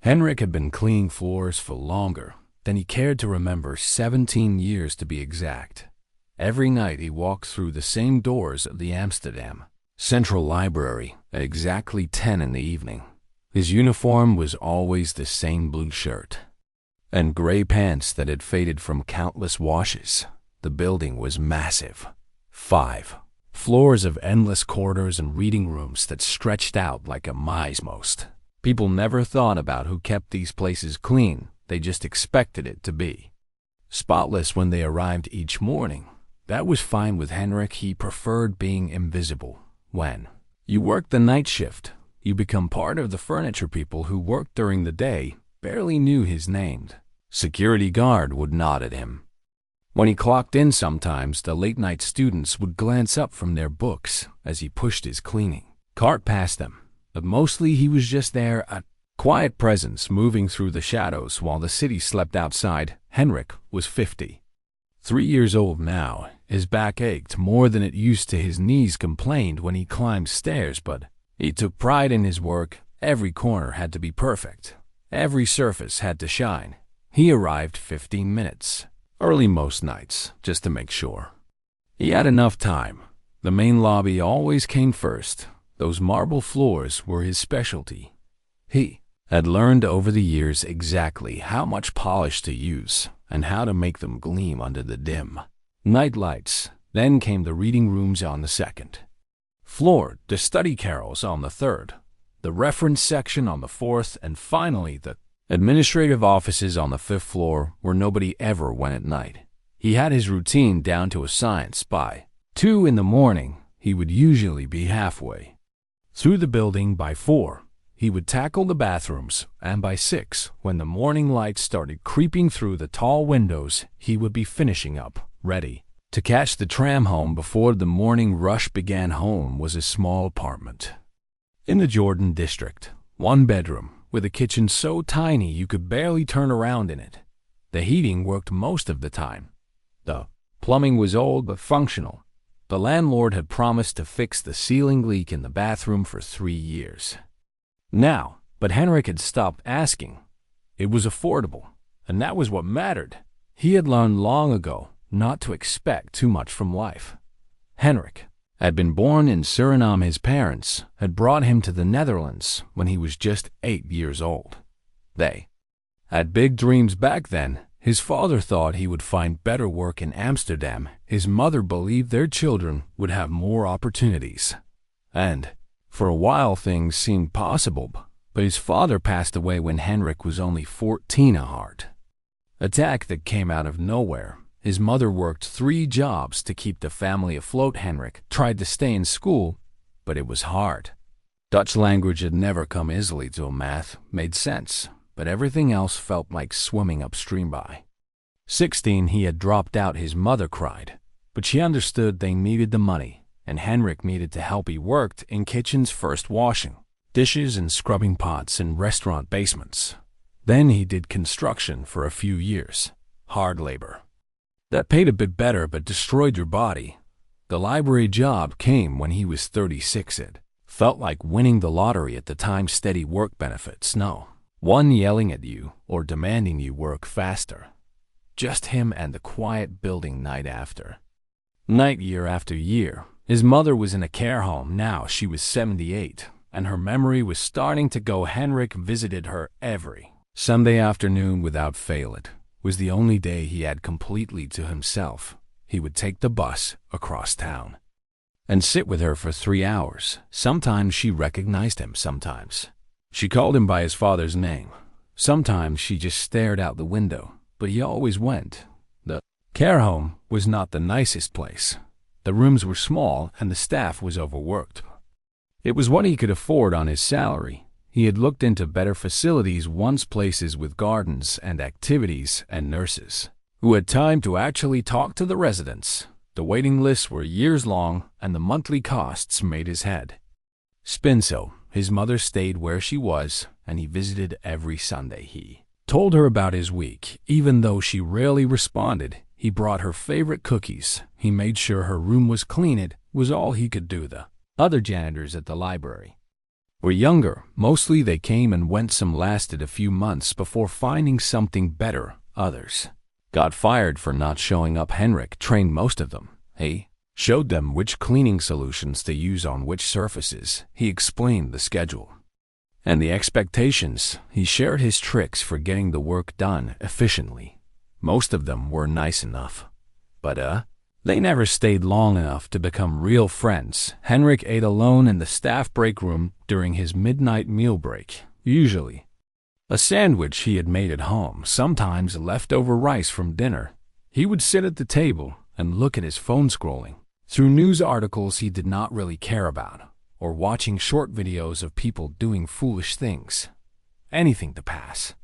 Henrik had been cleaning floors for longer than he cared to remember, 17 years to be exact. Every night he walked through the same doors of the Amsterdam Central Library at exactly 10 in the evening. His uniform was always the same blue shirt and gray pants that had faded from countless washes. The building was massive. 5 floors of endless corridors and reading rooms that stretched out like a miles. People never thought about who kept these places clean. They just expected it to be spotless when they arrived each morning. That was fine with Henrik. He preferred being invisible. When you worked the night shift, you become part of the furniture. People who worked during the day barely knew his name. Security guard would nod at him when he clocked in. Sometimes the late-night students would glance up from their books as he pushed his cleaning cart past them. But mostly he was just there, a quiet presence moving through the shadows while the city slept outside. Henrik was 53 years old now. His back ached more than it used to. His knees complained when he climbed stairs, but he took pride in his work. Every corner had to be perfect. Every surface had to shine. He arrived 15 minutes early most nights, just to make sure he had enough time. The main lobby always came first. Those marble floors were his specialty. He had learned over the years exactly how much polish to use and how to make them gleam under the dim night lights. Then came the reading rooms on the second floor, the study carrels on the third, the reference section on the fourth, and finally the administrative offices on the fifth floor, where nobody ever went at night. He had his routine down to a science. By 2 in the morning, he would usually be halfway through the building. By 4, he would tackle the bathrooms, and by 6, when the morning light started creeping through the tall windows, he would be finishing up, ready to catch the tram home before the morning rush began. Home was a small apartment in the Jordan district, 1 bedroom, with a kitchen so tiny you could barely turn around in it. The heating worked most of the time. The plumbing was old but functional. The landlord had promised to fix the ceiling leak in the bathroom for 3 years now, but Henrik had stopped asking. It was affordable, and that was what mattered. He had learned long ago not to expect too much from life. Henrik had been born in Suriname. His parents had brought him to the Netherlands when he was just 8 years old. They had big dreams back then. His father thought he would find better work in Amsterdam. His mother believed their children would have more opportunities. And for a while things seemed possible, but his father passed away when Henrik was only 14. A heart attack that came out of nowhere. His mother worked 3 jobs to keep the family afloat. Henrik tried to stay in school, but it was hard. Dutch language had never come easily to him. Math made sense, but everything else felt like swimming upstream. By 16, he had dropped out. His mother cried, but she understood they needed the money, and Henrik needed to help. He worked in kitchens first, washing dishes and scrubbing pots in restaurant basements. Then he did construction for a few years. Hard labor that paid a bit better but destroyed your body. The library job came when he was 36. It felt like winning the lottery at the time. Steady work benefits. No one yelling at you or demanding you work faster. Just him and the quiet building night after night, year after year. His mother was in a care home now. She was 78, and her memory was starting to go. Henrik visited her every Sunday afternoon without fail. It was the only day he had completely to himself. He would take the bus across town and sit with her for 3 hours. Sometimes she recognized him. Sometimes she called him by his father's name. Sometimes she just stared out the window, but he always went. The care home was not the nicest place. The rooms were small and the staff was overworked. It was what he could afford on his salary. He had looked into better facilities once, places with gardens and activities and nurses who had time to actually talk to the residents. The waiting lists were years long and the monthly costs made his head spin. So his mother stayed where she was and he visited every Sunday. He told her about his week. Even though she rarely responded, he brought her favorite cookies. He made sure her room was clean. It was all he could do. The other janitors at the library were younger. Mostly they came and went. Some lasted a few months before finding something better. Others got fired for not showing up. Henrik trained most of them. He showed them which cleaning solutions to use on which surfaces. He explained the schedule and the expectations. He shared his tricks for getting the work done efficiently. Most of them were nice enough, but they never stayed long enough to become real friends. Henrik ate alone in the staff break room during his midnight meal break, usually a sandwich he had made at home, sometimes leftover rice from dinner. He would sit at the table and look at his phone, scrolling through news articles he did not really care about, or watching short videos of people doing foolish things. Anything to pass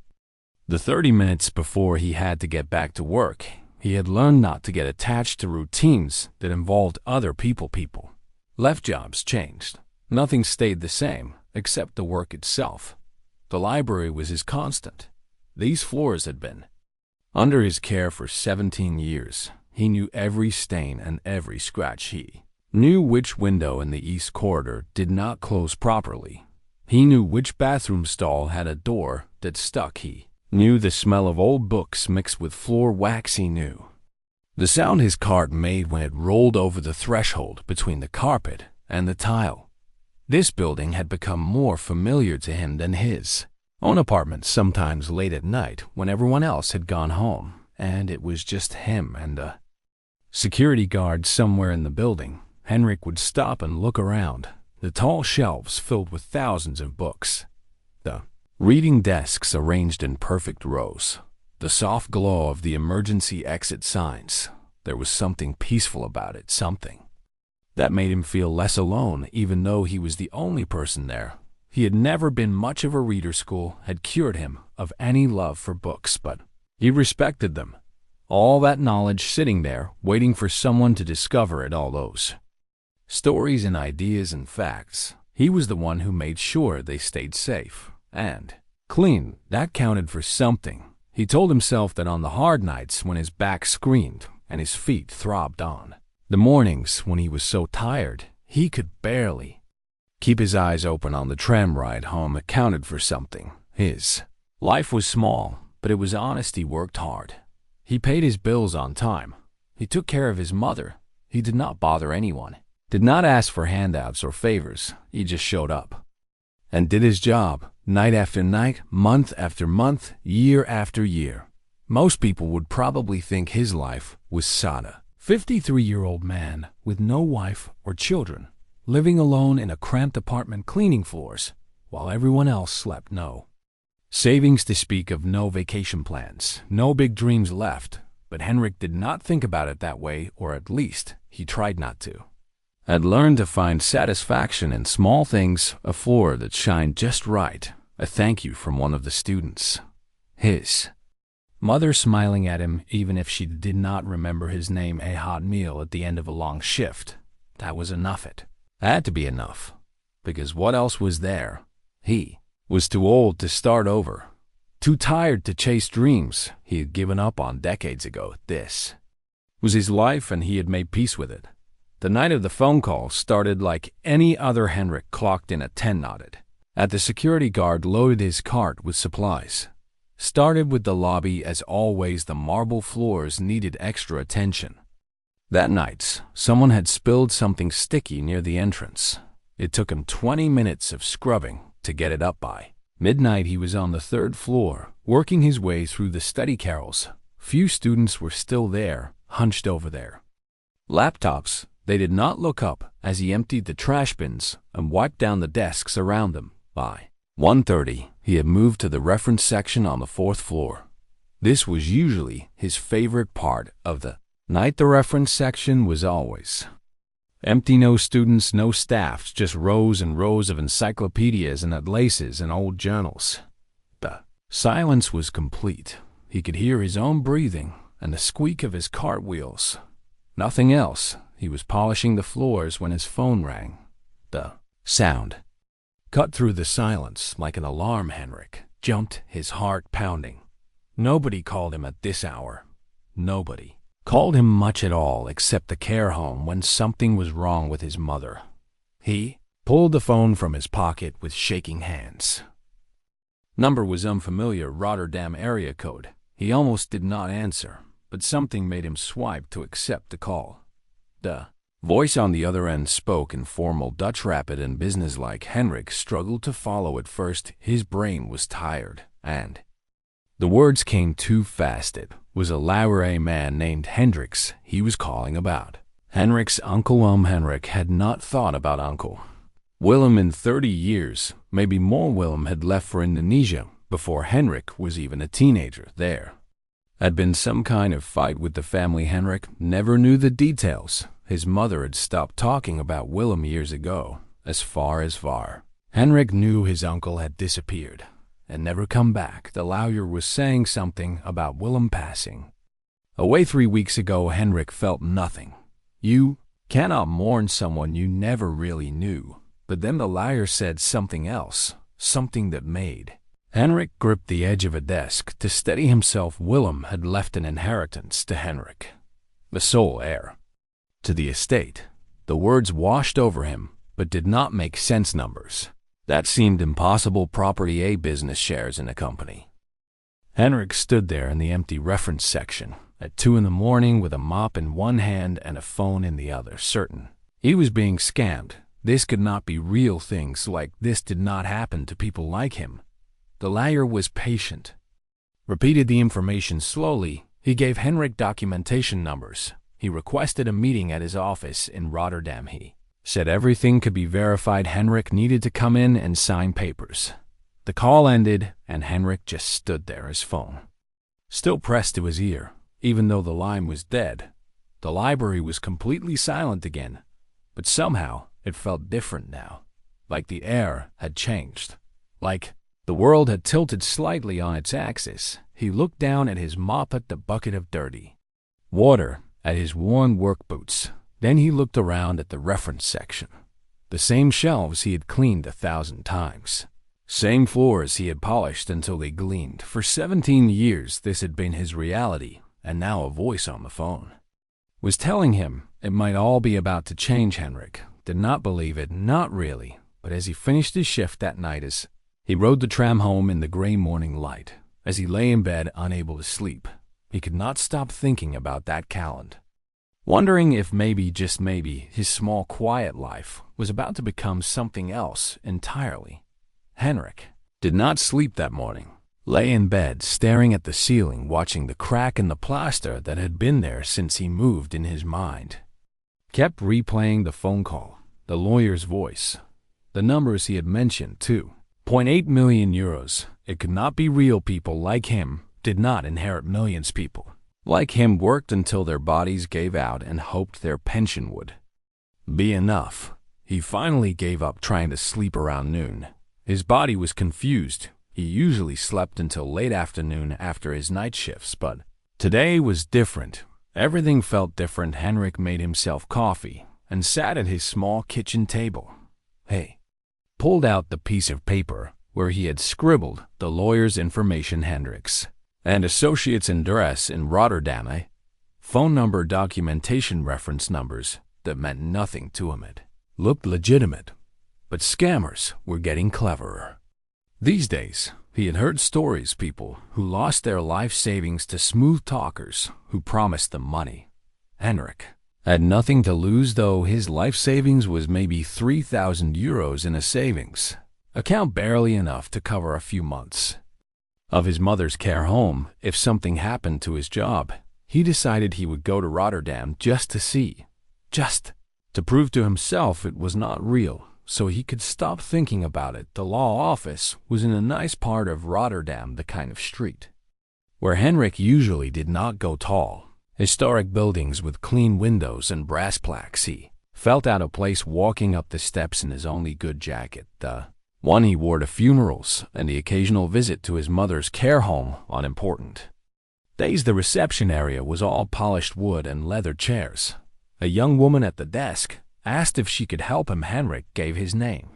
the 30 minutes before he had to get back to work. He had learned not to get attached to routines that involved other people. Left jobs changed. Nothing stayed the same except the work itself. The library was his constant. These floors had been under his care for 17 years. He knew every stain and every scratch. He knew which window in the east corridor did not close properly. He knew which bathroom stall had a door that stuck. He knew the smell of old books mixed with floor wax. He knew the sound his cart made when it rolled over the threshold between the carpet and the tile. This building had become more familiar to him than his own apartment. Sometimes late at night when everyone else had gone home and it was just him and a security guard somewhere in the building, Henrik would stop and look around. The tall shelves filled with thousands of books. The reading desks arranged in perfect rows. The soft glow of the emergency exit signs. There was something peaceful about it, something that made him feel less alone, even though he was the only person there. He had never been much of a reader. School had cured him of any love for books, but he respected them. All that knowledge sitting there, waiting for someone to discover it. All those stories and ideas and facts. He was the one who made sure they stayed safe and clean. That counted for something. He told himself that on the hard nights when his back screamed and his feet throbbed on the mornings when he was so tired he could barely keep his eyes open on the tram ride home, it counted for something. His life was small, but it was honest. He worked hard. He paid his bills on time. He took care of his mother. He did not bother anyone, did not ask for handouts or favors. He just showed up and did his job, night after night, month after month, year after year. Most people would probably think his life was sada. 53-year-old man with no wife or children, living alone in a cramped apartment, cleaning floors, while everyone else slept. No savings to speak of, no vacation plans, no big dreams left. But Henrik did not think about it that way, or at least he tried not to. Had learned to find satisfaction in small things, a floor that shined just right, a thank you from one of the students, his mother smiling at him even if she did not remember his name, a hot meal at the end of a long shift. That was enough. It had to be enough, because what else was there? He was too old to start over, too tired to chase dreams he had given up on decades ago. This was his life and he had made peace with it. The night of the phone call started like any other. Henrik clocked in at 10, nodded at the security guard, loaded his cart with supplies, started with the lobby. As always, the marble floors needed extra attention. That night, someone had spilled something sticky near the entrance. It took him 20 minutes of scrubbing to get it up. By midnight, he was on the 3rd floor, working his way through the study carrels. Few students were still there, hunched over their laptops. They did not look up as he emptied the trash bins and wiped down the desks around them. By 1:30, he had moved to the reference section on the 4th floor. This was usually his favorite part of the night. The reference section was always empty. No students, no staff, just rows and rows of encyclopedias and atlases and old journals. The silence was complete. He could hear his own breathing and the squeak of his cartwheels. Nothing else. He was polishing the floors when his phone rang. The sound cut through the silence like an alarm. Henrik jumped, his heart pounding. Nobody called him at this hour. Nobody called him much at all except the care home when something was wrong with his mother. He pulled the phone from his pocket with shaking hands. Number was unfamiliar Rotterdam area code. He almost did not answer, but something made him swipe to accept the call. The voice on the other end spoke in formal Dutch, rapid and businesslike. Henrik struggled to follow at first. His brain was tired, and the words came too fast. It was a Lauer man named Hendricks he was calling about. Henrik's uncle. Henrik had not thought about Uncle Willem in 30 years, maybe more. Willem had left for Indonesia before Henrik was even a teenager. There had been some kind of fight with the family. Henrik never knew the details. His mother had stopped talking about Willem years ago. As far, Henrik knew his uncle had disappeared and never come back. The lawyer was saying something about Willem passing away 3 weeks ago. Henrik felt nothing. You cannot mourn someone you never really knew. But then the lawyer said something else, something that made Henrik grip the edge of a desk to steady himself. Willem had left an inheritance to Henrik, the sole heir to the estate. The words washed over him, but did not make sense. Numbers that seemed impossible. Property, a business, shares in a company. Henrik stood there in the empty reference section at 2 a.m. with a mop in one hand and a phone in the other, certain he was being scammed. This could not be real. Things like this did not happen to people like him. The lawyer was patient, repeated the information slowly. He gave Henrik documentation numbers. He requested a meeting at his office in Rotterdam. He said everything could be verified. Henrik needed to come in and sign papers. The call ended, and Henrik just stood there, his phone still pressed to his ear, even though the line was dead. The library was completely silent again, but somehow it felt different now, like the air had changed, like the world had tilted slightly on its axis. He looked down at his mop, at the bucket of dirty water, at his worn work boots. Then he looked around at the reference section. The same shelves he had cleaned 1,000 times. Same floors he had polished until they gleamed. For 17 years this had been his reality, and now a voice on the phone was telling him it might all be about to change. Henrik did not believe it, not really, but as he finished his shift that night, as he rode the tram home in the gray morning light, as he lay in bed unable to sleep, he could not stop thinking about that calendar, wondering if maybe, just maybe, his small quiet life was about to become something else entirely. Henrik did not sleep that morning, lay in bed staring at the ceiling, watching the crack in the plaster that had been there since he moved. In his mind kept replaying the phone call, the lawyer's voice, the numbers he had mentioned, 2.8 million euros. It could not be real. People like him did not inherit millions. People like him worked until their bodies gave out and hoped their pension would be enough. He finally gave up trying to sleep around noon. His body was confused. He usually slept until late afternoon after his night shifts, but today was different. Everything felt different. Henrik made himself coffee and sat at his small kitchen table. He pulled out the piece of paper where he had scribbled the lawyer's information. Hendricks and Associates address in Rotterdam, phone number, documentation, reference numbers that meant nothing to him. It looked legitimate, but scammers were getting cleverer. These days, he had heard stories, people who lost their life savings to smooth talkers who promised them money. Henrik had nothing to lose, though. His life savings was maybe 3,000 euros in a savings account, barely enough to cover a few months of his mother's care home. If something happened to his job, he decided he would go to Rotterdam just to see, just to prove to himself it was not real, so he could stop thinking about it. The law office was in a nice part of Rotterdam, the kind of street where Henrik usually did not go. Tall, historic buildings with clean windows and brass plaques. He felt out of place walking up the steps in his only good jacket, the one he wore to funerals and the occasional visit to his mother's care home on important days. The reception area was all polished wood and leather chairs. A young woman at the desk asked if she could help him. Henrik gave his name.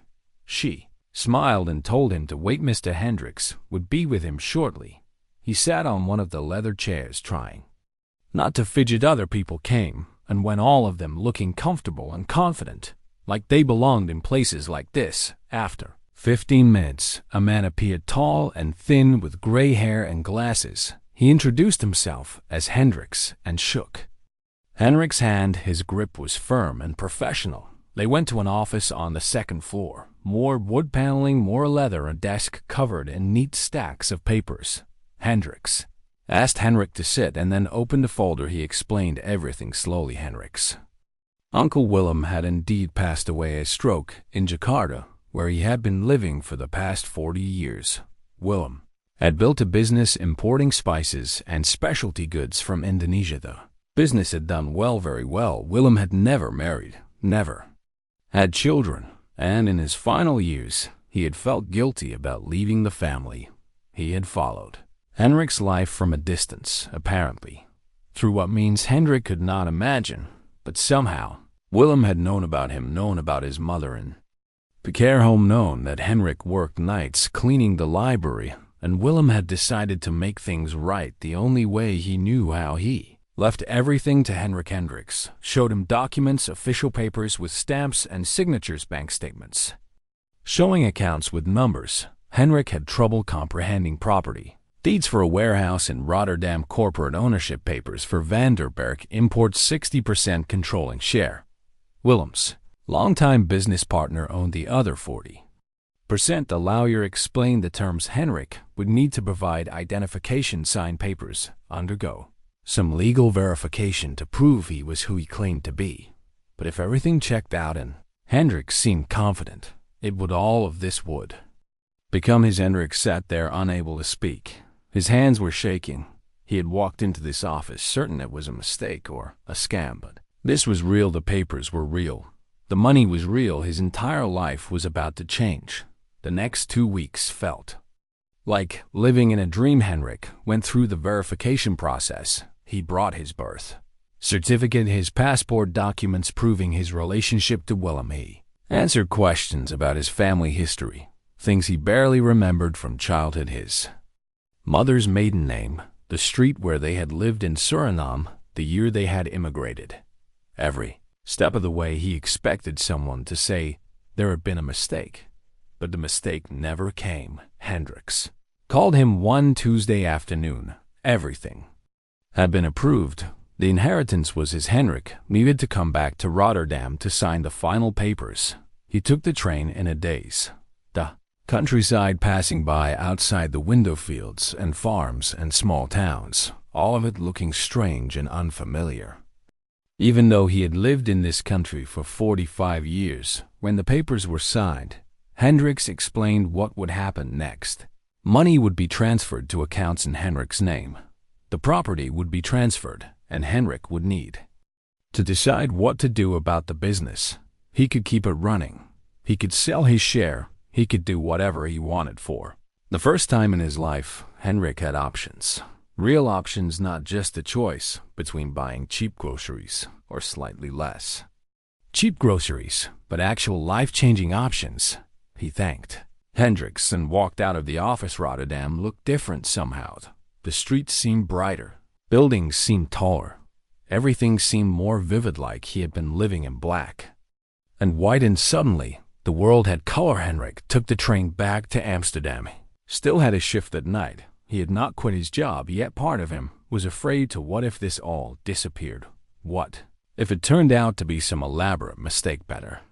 She smiled and told him to wait. Mr. Hendricks would be with him shortly. He sat on one of the leather chairs, trying not to fidget. Other people came and went, all of them looking comfortable and confident. like they belonged in places like this. After 15 minutes, a man appeared, tall and thin with gray hair and glasses. He introduced himself as Hendricks and shook Henrik's hand. His grip was firm and professional. They went to an office on the second floor. More wood paneling, more leather, a desk covered in neat stacks of papers. Hendricks asked Henrik to sit and then opened a folder. He explained everything slowly. Hendricks' Uncle Willem had indeed passed away a stroke in Jakarta, where he had been living for the past 40 years. Willem had built a business importing spices and specialty goods from Indonesia. The business had done well, very well. Willem had never married, never had children, and in his final years, he had felt guilty about leaving the family. He had followed Henrik's life from a distance, apparently, through what means Hendrik could not imagine, but somehow, Willem had known about him, known about his mother and the care home, known that Henrik worked nights cleaning the library, and Willem had decided to make things right the only way he knew how. He left everything to Henrik. Hendricks showed him documents, official papers with stamps and signatures, bank statements showing accounts with numbers. Henrik had trouble comprehending property deeds for a warehouse in Rotterdam, corporate ownership papers for Vanderberg Imports, 60% controlling share. Willem's longtime business partner owned the other 40%. The lawyer explained the terms. Henrik would need to provide identification, sign papers, undergo some legal verification to prove he was who he claimed to be. But if everything checked out and Hendrik seemed confident, all of this would become his. Hendrik sat there unable to speak. His hands were shaking. He had walked into this office certain it was a mistake or a scam, but this was real. The papers were real. The money was real. His entire life was about to change. The next 2 weeks felt like living in a dream. Henrik went through the verification process. He brought his birth certificate, his passport documents proving his relationship to Willem. He answered questions about his family history, things he barely remembered from childhood, his mother's maiden name, the street where they had lived in Suriname, the year they had immigrated. Every step of the way he expected someone to say there had been a mistake, but the mistake never came. Hendricks called him one Tuesday afternoon. Everything had been approved. The inheritance was his. Henrik needed to come back to Rotterdam to sign the final papers. He took the train in a daze. The countryside passing by outside the window, fields and farms and small towns, all of it looking strange and unfamiliar. Even though he had lived in this country for 45 years, when the papers were signed, Hendricks explained what would happen next. Money would be transferred to accounts in Henrik's name. The property would be transferred, and Henrik would need to decide what to do about the business. He could keep it running. He could sell his share. He could do whatever he wanted. For the first time in his life, Henrik had options. Real options, not just a choice between buying cheap groceries or slightly less cheap groceries, but actual life-changing options. He thanked Hendricks and walked out of the office. Rotterdam looked different somehow. The streets seemed brighter. Buildings seemed taller. Everything seemed more vivid, like he had been living in black and white, and suddenly the world had color. Henrik took the train back to Amsterdam. Still had a shift at night. He had not quit his job, yet part of him was afraid to what if this all disappeared? What if it turned out to be some elaborate mistake? Better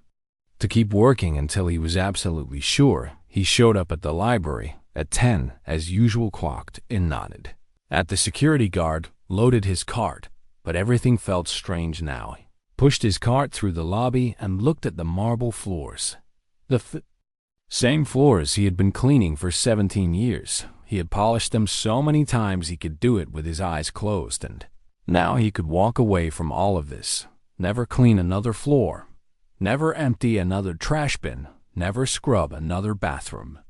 to keep working until he was absolutely sure. He showed up at the library at 10 as usual, clocked in, nodded at the security guard, loaded his cart, but everything felt strange now. He pushed his cart through the lobby and looked at the marble floors. The same floors he had been cleaning for 17 years. He had polished them so many times he could do it with his eyes closed, and now he could walk away from all of this. Never clean another floor. Never empty another trash bin. Never scrub another bathroom.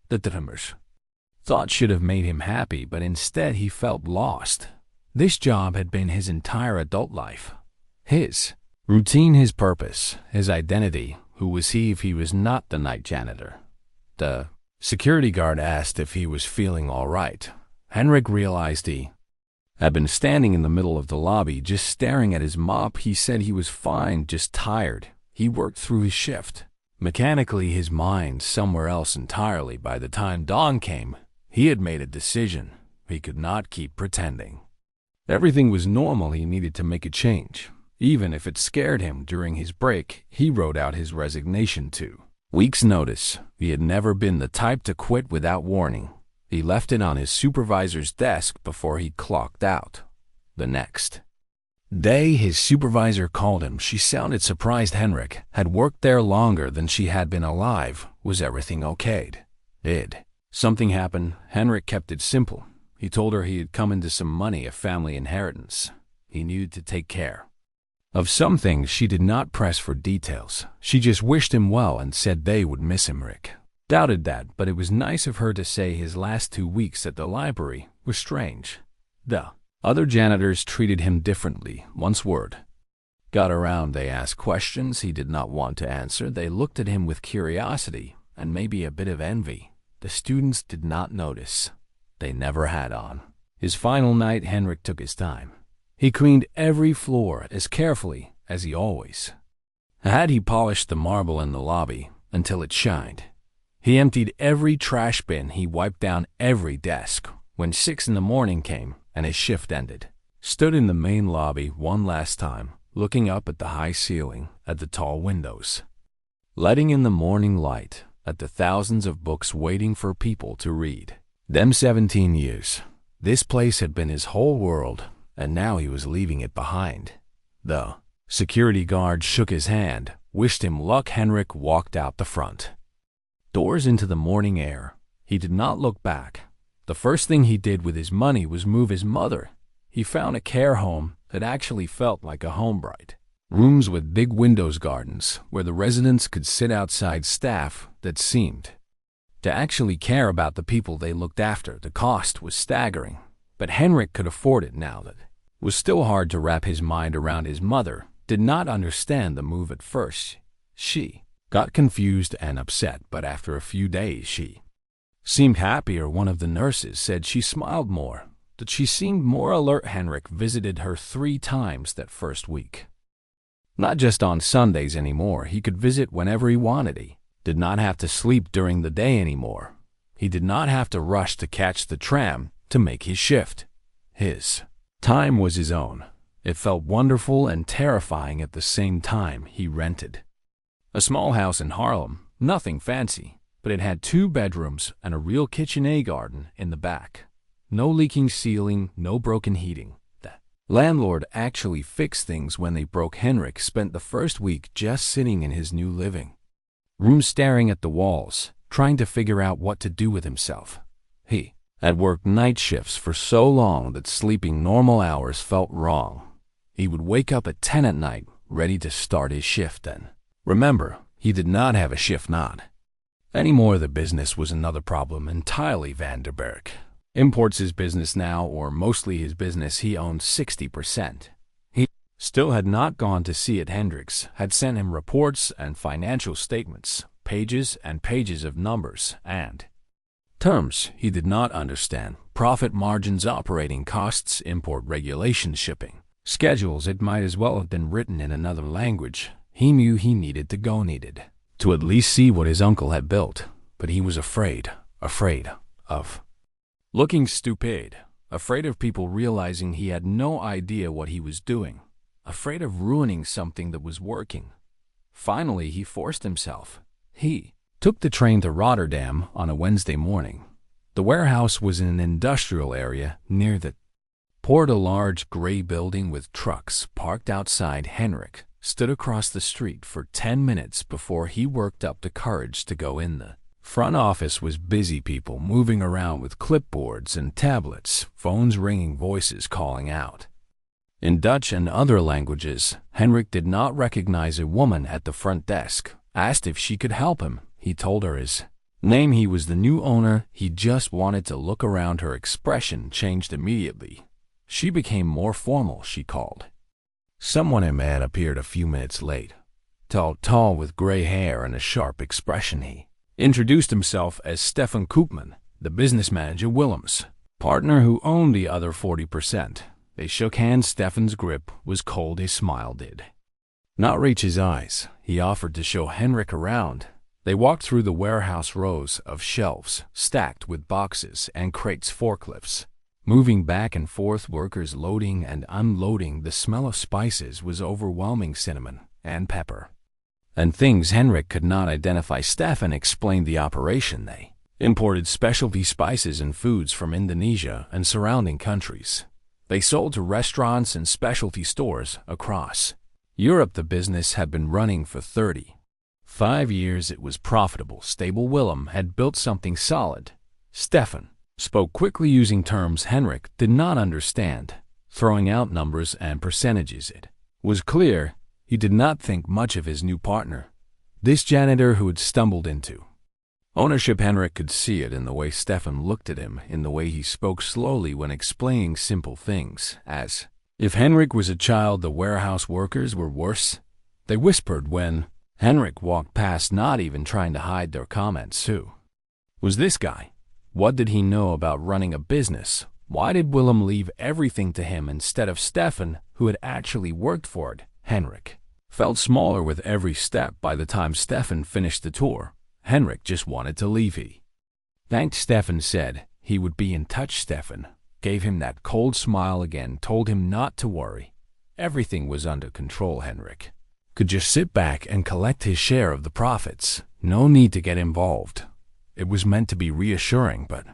The Timmers thought should have made him happy, but instead he felt lost. This job had been his entire adult life. His routine, his purpose, his identity. Who was he if he was not the night janitor? The security guard asked if he was feeling all right. Henrik realized he had been standing in the middle of the lobby just staring at his mop. He said he was fine, just tired. He worked through his shift. Mechanically, his mind somewhere else entirely. By the time dawn came, he had made a decision. He could not keep pretending. Everything was normal. He needed to make a change. Even if it scared him during his break, he wrote out his resignation 2 weeks' notice. He had never been the type to quit without warning. He left it on his supervisor's desk before he clocked out. The next day, his supervisor called him. She sounded surprised. Henrik had worked there longer than she had been alive. Was everything okay? Something happened. Henrik kept it simple. He told her he had come into some money, a family inheritance. He needed to take care of some things. She did not press for details. She just wished him well and said they would miss him. Rick doubted that, but it was nice of her to say. His last 2 weeks at the library was strange. The other janitors treated him differently. Once word got around, they asked questions he did not want to answer. They looked at him with curiosity and maybe a bit of envy. The students did not notice. They never had on. His final night, Henrik took his time. He cleaned every floor as carefully as he always had. He polished the marble in the lobby until it shined. He emptied every trash bin. He wiped down every desk. When 6 in the morning came and his shift ended, stood in the main lobby one last time, looking up at the high ceiling, at the tall windows, letting in the morning light, at the thousands of books waiting for people to read. Them 17 years. This place had been his whole world, and now he was leaving it behind. The security guard shook his hand, wished him luck. Henrik walked out the front doors into the morning air. He did not look back. The first thing he did with his money was move his mother. He found a care home that actually felt like a home. Bright rooms with big windows, gardens where the residents could sit outside, staff that seemed to actually care about the people they looked after. The cost was staggering, but Henrik could afford it now. That was still hard to wrap his mind around. His mother did not understand the move at first. She got confused and upset, but after a few days she seemed happier. One of the nurses said she smiled more, that she seemed more alert. Henrik visited her 3 times that first week. Not just on Sundays anymore. He could visit whenever he wanted. He did not have to sleep during the day anymore. He did not have to rush to catch the tram to make his shift. His time was his own. It felt wonderful and terrifying at the same time. He rented a small house in Harlem, nothing fancy, but it had 2 bedrooms and a real kitchen garden in the back. No leaking ceiling, no broken heating. The landlord actually fixed things when they broke. Henrik spent the first week just sitting in his new living room, staring at the walls, trying to figure out what to do with himself. He had worked night shifts for so long that sleeping normal hours felt wrong. He would wake up at 10 at night, ready to start his shift then. Remember, he did not have a shift not anymore. The business was another problem entirely. Vanderberg imports his business now, or mostly his business. He owned 60%. He still had not gone to see it. Hendricks had sent him reports and financial statements, pages and pages of numbers and terms he did not understand. Profit margins, operating costs, import regulations, shipping schedules. It might as well have been written in another language. He knew he needed to at least see what his uncle had built, but he was afraid of looking stupid, afraid of people realizing he had no idea what he was doing, afraid of ruining something that was working. Finally, he forced himself. He took the train to Rotterdam on a Wednesday morning. The warehouse was in an industrial area near the port. A large gray building with trucks parked outside. Henrik stood across the street for 10 minutes before he worked up the courage to go in. The front office was busy, people moving around with clipboards and tablets, phones ringing, voices calling out in Dutch and other languages. Henrik did not recognize a woman at the front desk. Asked if she could help him. He told her his name. He was the new owner. He just wanted to look around. Her expression changed immediately. She became more formal. She called someone. A man appeared a few minutes late, tall with gray hair and a sharp expression. He introduced himself as Stefan Koopman, the business manager, Willem's partner who owned the other 40%. They shook hands. Stefan's grip was cold. His smile did not reach his eyes, he offered to show Henrik around. They walked through the warehouse rows of shelves stacked with boxes and crates, forklifts. Moving back and forth, workers loading and unloading. The smell of spices was overwhelming, cinnamon and pepper, and things Henrik could not identify. Stefan explained the operation. They imported specialty spices and foods from Indonesia and surrounding countries. They sold to restaurants and specialty stores across Europe. The business had been running for 35 years. It was profitable, stable. Willem had built something solid. Stefan spoke quickly, using terms Henrik did not understand, throwing out numbers and percentages. It was clear he did not think much of his new partner, this janitor who had stumbled into ownership. Henrik could see it in the way Stefan looked at him, in the way he spoke slowly when explaining simple things. As if Henrik was a child, the warehouse workers were worse. They whispered when Henrik walked past, not even trying to hide their comments. Who was this guy? What did he know about running a business? Why did Willem leave everything to him instead of Stefan, who had actually worked for it? Henrik felt smaller with every step. By the time Stefan finished the tour, Henrik just wanted to leave. He thanked Stefan, said he would be in touch. Stefan gave him that cold smile again, told him not to worry. Everything was under control. Henrik could just sit back and collect his share of the profits. No need to get involved. It was meant to be reassuring, but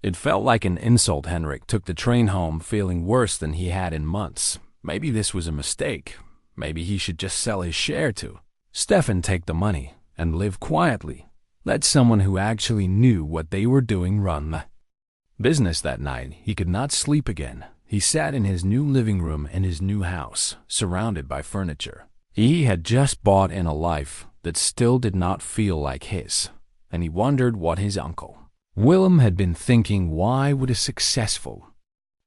it felt like an insult. Henrik took the train home feeling worse than he had in months. Maybe this was a mistake. Maybe he should just sell his share to Stefan, take the money, and live quietly. Let someone who actually knew what they were doing run the business. That night, he could not sleep again. He sat in his new living room in his new house, surrounded by furniture. He had just bought in a life that still did not feel like his, and he wondered what his uncle Willem had been thinking. Why would a successful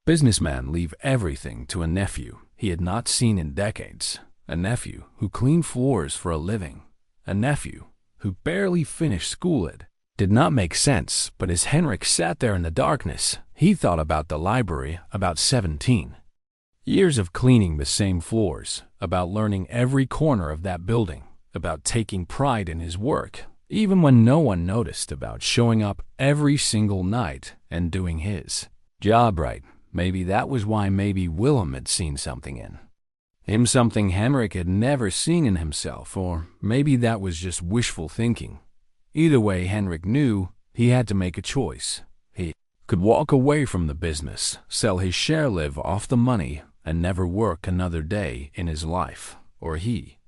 businessman leave everything to a nephew he had not seen in decades? A nephew who cleaned floors for a living. A nephew who barely finished school. It did not make sense, but as Henrik sat there in the darkness, he thought about the library, about 17 years of cleaning the same floors, about learning every corner of that building, about taking pride in his work, even when no one noticed, about showing up every single night and doing his job right. Maybe that was why. Maybe Willem had seen something in him, something Henrik had never seen in himself, or maybe that was just wishful thinking. Either way, Henrik knew he had to make a choice. He could walk away from the business, sell his share, live off the money, and never work another day in his life, or he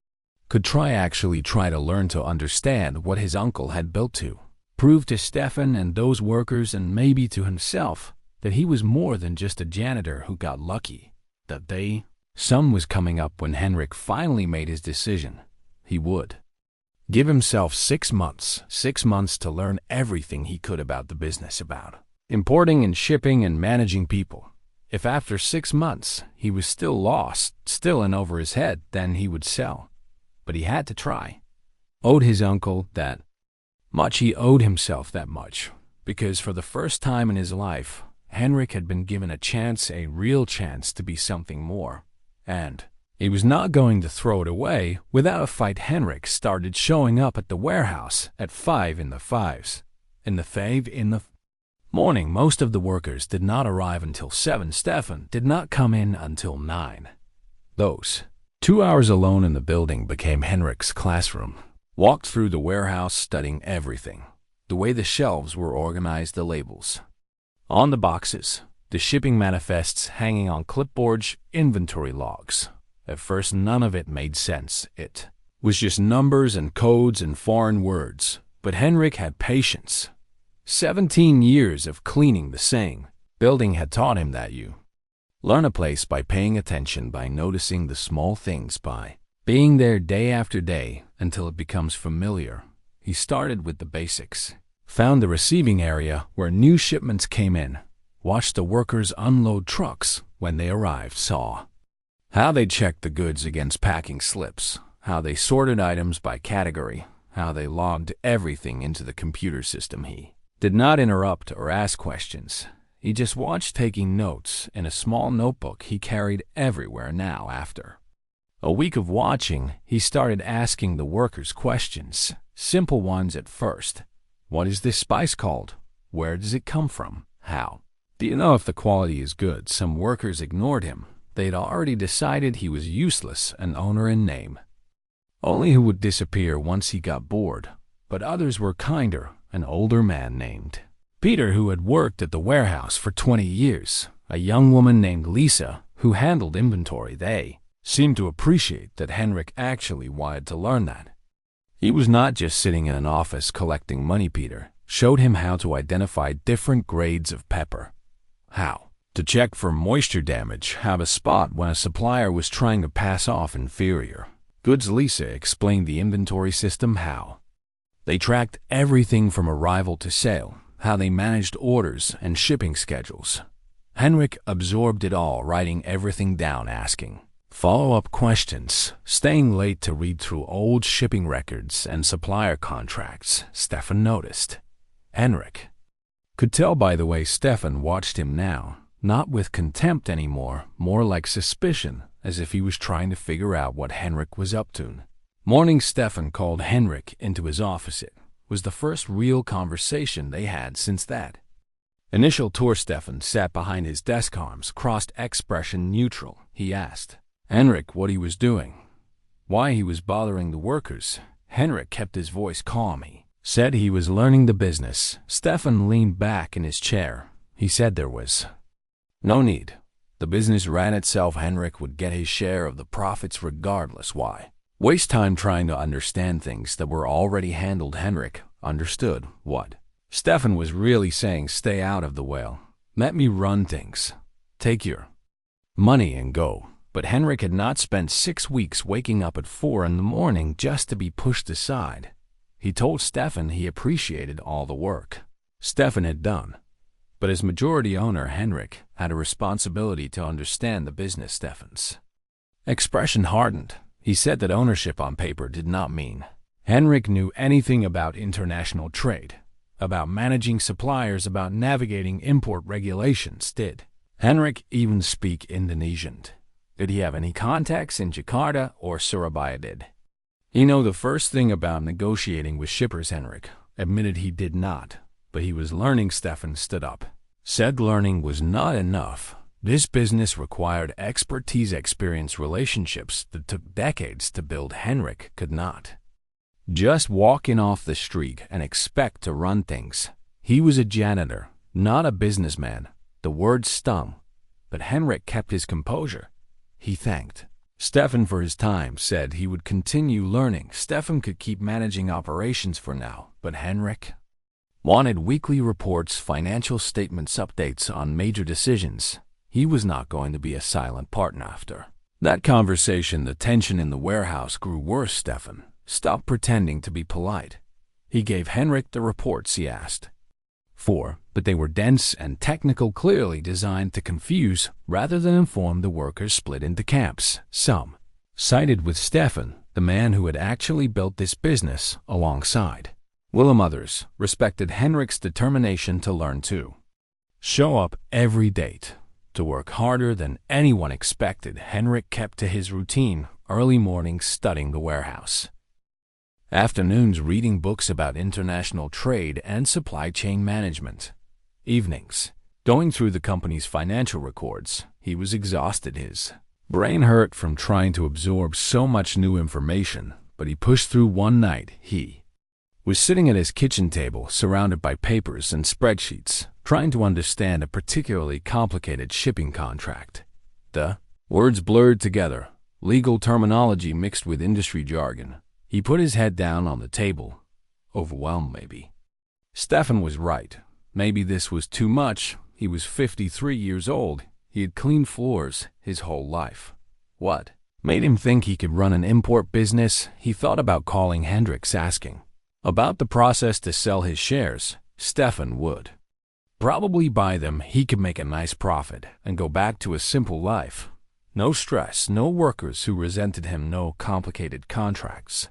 could actually try to learn to understand what his uncle had built, to prove to Stefan and those workers, and maybe to himself, that he was more than just a janitor who got lucky. That the sun was coming up when Henrik finally made his decision. He would give himself 6 months, 6 months to learn everything he could about the business, about importing and shipping and managing people. If after 6 months he was still lost, still in over his head, then he would sell. But he had to try. Owed his uncle that much. He owed himself that much, because for the first time in his life, Henrik had been given a chance, a real chance, to be something more. And he was not going to throw it away without a fight. Henrik started showing up at the warehouse at 5 in the morning. Most of the workers did not arrive until 7. Stefan did not come in until 9. Those 2 hours alone in the building became Henrik's classroom. Walked through the warehouse, studying everything. The way the shelves were organized, the labels on the boxes, the shipping manifests hanging on clipboards, inventory logs. At first, none of it made sense. It was just numbers and codes and foreign words. But Henrik had patience. 17 years of cleaning the same building had taught him that you learn a place by paying attention, by noticing the small things, by being there day after day until it becomes familiar. He started with the basics. Found the receiving area where new shipments came in. Watched the workers unload trucks when they arrived. Saw how they checked the goods against packing slips. How they sorted items by category. How they logged everything into the computer system. He did not interrupt or ask questions. He just watched, taking notes in a small notebook he carried everywhere now. After A week of watching, he started asking the workers questions, simple ones at first. What is this spice called? Where does it come from? How? Do you know if the quality is good? Some workers ignored him. They'd already decided he was useless, an owner in name. Only who would disappear once he got bored. But others were kinder, an older man named Peter, who had worked at the warehouse for 20 years, a young woman named Lisa, who handled inventory. They seemed to appreciate that Henrik actually wanted to learn that. He was not just sitting in an office collecting money. Peter showed him how to identify different grades of pepper, how to check for moisture damage, how to spot when a supplier was trying to pass off inferior goods. Lisa explained the inventory system, how they tracked everything from arrival to sale, how they managed orders and shipping schedules. Henrik absorbed it all, writing everything down, asking follow-up questions, staying late to read through old shipping records and supplier contracts. Stefan noticed. Henrik could tell by the way Stefan watched him now, not with contempt anymore, more like suspicion, as if he was trying to figure out what Henrik was up to. Morning, Stefan called Henrik into his office. It was the first real conversation they had since that initial tour. Stefan sat behind his desk, arms crossed, expression neutral. He asked Henrik what he was doing, why he was bothering the workers. Henrik kept his voice calm. He said he was learning the business. Stefan leaned back in his chair. He said there was no need. The business ran itself. Henrik would get his share of the profits regardless. Why waste time trying to understand things that were already handled? Henrik understood what Stefan was really saying. Stay out of the way. Let me run things. Take your money and go. But Henrik had not spent 6 weeks waking up at 4 in the morning just to be pushed aside. He told Stefan he appreciated all the work Stefan had done. But as majority owner, Henrik had a responsibility to understand the business. Stefan's expression hardened. He said that ownership on paper did not mean Henrik knew anything about international trade, about managing suppliers, about navigating import regulations. Did Henrik even speak Indonesian? Did he have any contacts in Jakarta or Surabaya? Did he know the first thing about negotiating with shippers? Henrik admitted he did not, but he was learning. Stefan stood up, said learning was not enough. This business required expertise, experience, relationships that took decades to build. Henrik could not just walk in off the street and expect to run things. He was a janitor, not a businessman. The word stung, but Henrik kept his composure. He thanked Stefan for his time, said he would continue learning. Stefan could keep managing operations for now, but Henrik wanted weekly reports, financial statements, updates on major decisions. He was not going to be a silent partner. After that conversation, the tension in the warehouse grew worse. Stefan stopped pretending to be polite. He gave Henrik the reports he asked for, but they were dense and technical, clearly designed to confuse rather than inform. The workers split into camps. Some sided with Stefan, the man who had actually built this business alongside Willem. Others respected Henrik's determination to learn, to show up every day, to work harder than anyone expected. Henrik kept to his routine, early mornings studying the warehouse, afternoons reading books about international trade and supply chain management, evenings going through the company's financial records. He was exhausted. His brain hurt from trying to absorb so much new information, but he pushed through. One night, he was sitting at his kitchen table, surrounded by papers and spreadsheets, trying to understand a particularly complicated shipping contract. The words blurred together, legal terminology mixed with industry jargon. He put his head down on the table, overwhelmed. Maybe Stefan was right. Maybe this was too much. He was 53 years old. He had cleaned floors his whole life. What made him think he could run an import business? He thought about calling Hendricks, asking about the process to sell his shares. Stefan would probably buy them. He could make a nice profit and go back to a simple life. No stress, no workers who resented him, no complicated contracts.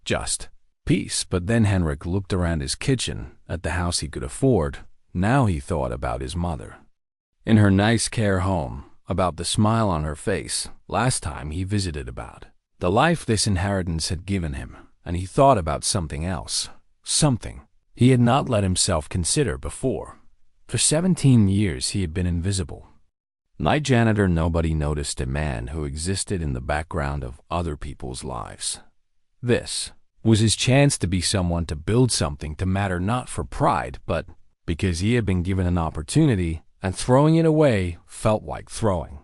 Just peace. But then Henrik looked around his kitchen, at the house he could afford. Now he thought about his mother in her nice care home, about the smile on her face last time he visited, about the life this inheritance had given him, and he thought about something else, something he had not let himself consider before. For 17 years he had been invisible. Night janitor, nobody noticed a man who existed in the background of other people's lives. This was his chance to be someone, to build something to matter, not for pride, but because he had been given an opportunity, and throwing it away felt like throwing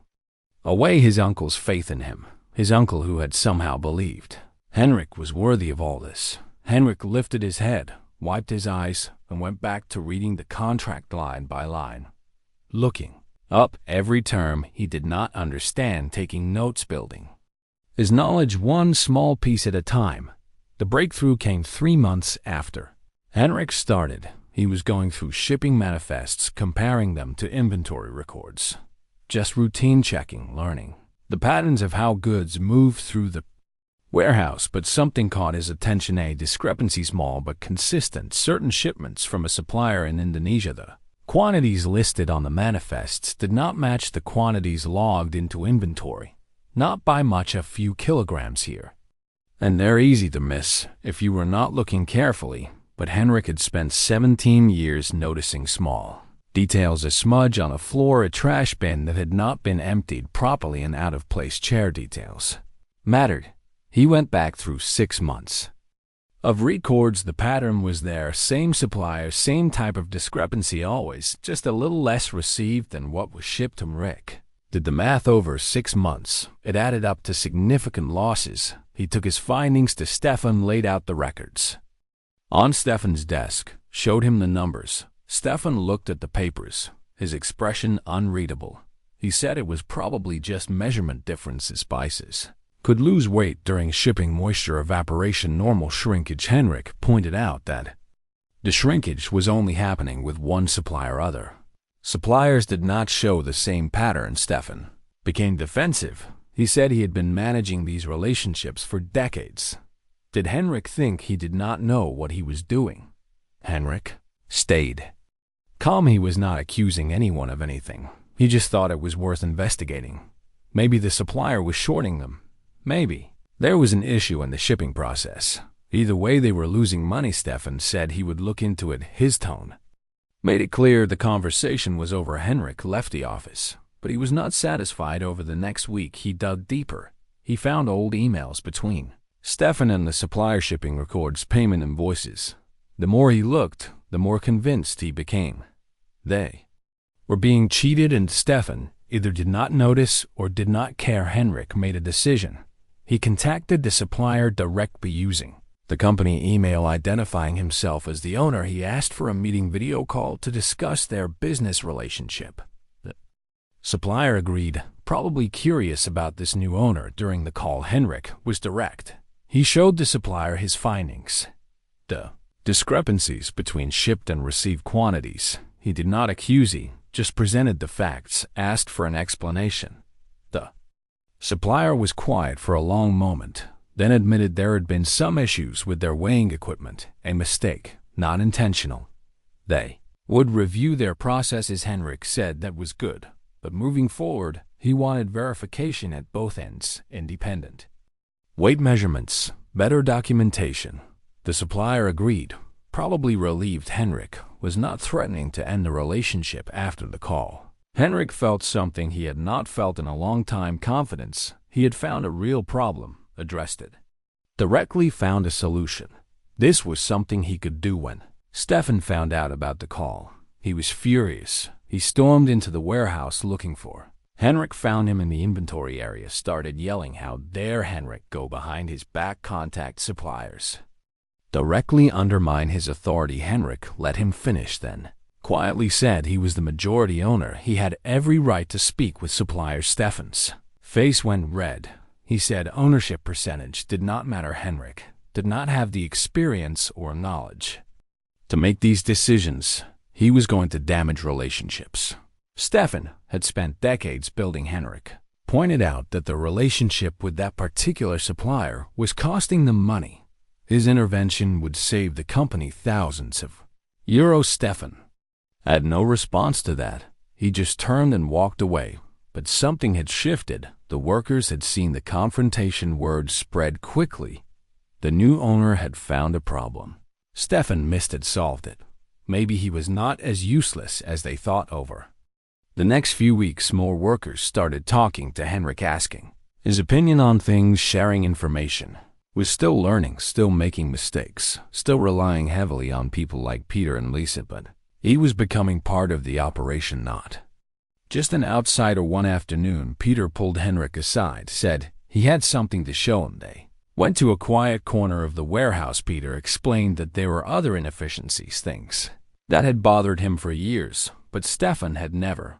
away his uncle's faith in him, his uncle who had somehow believed Henrik was worthy of all this. Henrik lifted his head, wiped his eyes, and went back to reading the contract line by line, looking up every term he did not understand, taking notes, building his knowledge one small piece at a time. The breakthrough came 3 months after Henrik started. He was going through shipping manifests, comparing them to inventory records. Just routine checking, learning the patterns of how goods move through the warehouse, but something caught his attention, a discrepancy, small but consistent. Certain shipments from a supplier in Indonesia, the quantities listed on the manifests did not match the quantities logged into inventory. Not by much, a few kilograms here and they're easy to miss if you were not looking carefully, but Henrik had spent 17 years noticing small details: a smudge on a floor, a trash bin that had not been emptied properly, and out-of-place chair details mattered. He went back through 6 months of records. The pattern was there, same supplier, same type of discrepancy always, just a little less received than what was shipped to Rick. Did the math over 6 months. It added up to significant losses. He took his findings to Stefan, laid out the records on Stefan's desk, showed him the numbers. Stefan looked at the papers, his expression unreadable. He said it was probably just measurement differences. Spices could lose weight during shipping, moisture evaporation, normal shrinkage. Henrik pointed out that the shrinkage was only happening with one supplier. Other suppliers did not show the same pattern. Stefan became defensive. He said he had been managing these relationships for decades. Did Henrik think he did not know what he was doing? Henrik stayed calm. He was not accusing anyone of anything. He just thought it was worth investigating. Maybe the supplier was shorting them. Maybe there was an issue in the shipping process. Either way, they were losing money. Stefan said he would look into it. His tone made it clear the conversation was over. Henrik left the office, but he was not satisfied. Over the next week, he dug deeper. He found old emails between Stefan and the supplier, shipping records, payment invoices. The more he looked, the more convinced he became they were being cheated, and Stefan either did not notice or did not care. Henrik made a decision. He contacted the supplier directly using the company email, identifying himself as the owner. He asked for a meeting video call to discuss their business relationship. The supplier agreed, probably curious about this new owner. During the call, Henrik was direct. He showed the supplier his findings, the discrepancies between shipped and received quantities. He did not accuse, he just presented the facts, asked for an explanation. The supplier was quiet for a long moment, then admitted there had been some issues with their weighing equipment, a mistake, not intentional. They would review their processes. Henrik said that was good, but moving forward, he wanted verification at both ends, independent weight measurements, better documentation. The supplier agreed, probably relieved. Henrik was not threatening to end the relationship after the call. Henrik felt something he had not felt in a long time: confidence. He had found a real problem, addressed it directly, found a solution. This was something he could do. When Stefan found out about the call, he was furious. He stormed into the warehouse looking for Henrik, found him in the inventory area, started yelling, "How dare Henrik go behind his back, contact suppliers, directly undermine his authority." Henrik let him finish, then quietly said he was the majority owner. He had every right to speak with suppliers. Stefan's face went red. He said ownership percentage did not matter. Henrik did not have the experience or knowledge to make these decisions. He was going to damage relationships. Stefan had spent decades building. Henrik pointed out that the relationship with that particular supplier was costing them money. His intervention would save the company thousands of euros. Stefan had no response to that. He just turned and walked away. But something had shifted. The workers had seen the confrontation word spread quickly. The new owner had found a problem. Stefan missed had solved it. Maybe he was not as useless as they thought over. The next few weeks, more workers started talking to Henrik, asking his opinion on things, sharing information. Was still learning, still making mistakes, still relying heavily on people like Peter and Lisa, but he was becoming part of the operation, not just an outsider. One afternoon, Peter pulled Henrik aside, said he had something to show him. They went to a quiet corner of the warehouse. Peter explained that there were other inefficiencies, things that had bothered him for years, but Stefan had never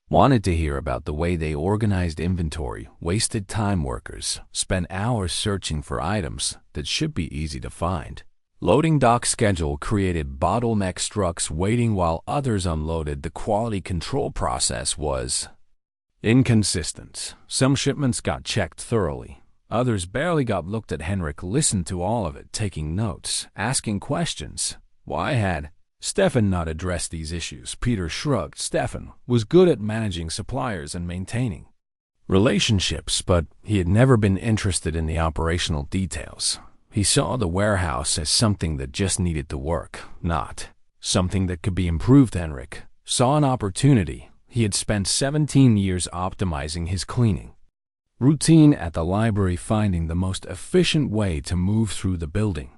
wanted to hear about. The way they organized inventory, wasted time. Workers spent hours searching for items that should be easy to find. Loading dock schedule created bottlenecks, trucks waiting while others unloaded. The quality control process was inconsistent. Some shipments got checked thoroughly. Others barely got looked at. Henrik listened to all of it, taking notes, asking questions. Why had Stefan not addressed these issues? Peter shrugged. Stefan was good at managing suppliers and maintaining relationships, but he had never been interested in the operational details. He saw the warehouse as something that just needed to work, not something that could be improved. Henrik saw an opportunity. He had spent 17 years optimizing his cleaning routine at the library, finding the most efficient way to move through the building,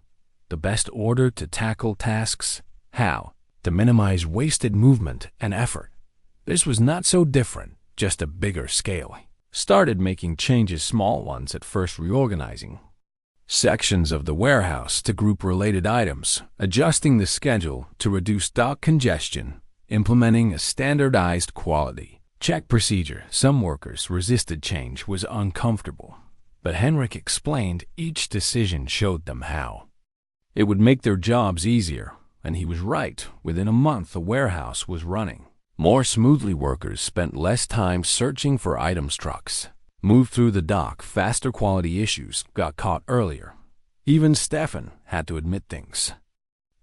the best order to tackle tasks, how to minimize wasted movement and effort. This was not so different, just a bigger scale. He started making changes, small ones at first, reorganizing sections of the warehouse to group related items, adjusting the schedule to reduce dock congestion, implementing a standardized quality check procedure. Some workers resisted change, was uncomfortable, but Henrik explained each decision showed them how it would make their jobs easier, and he was right. Within a month, the warehouse was running more smoothly. Workers spent less time searching for items, trucks moved through the dock faster, quality issues got caught earlier. Even Stefan had to admit things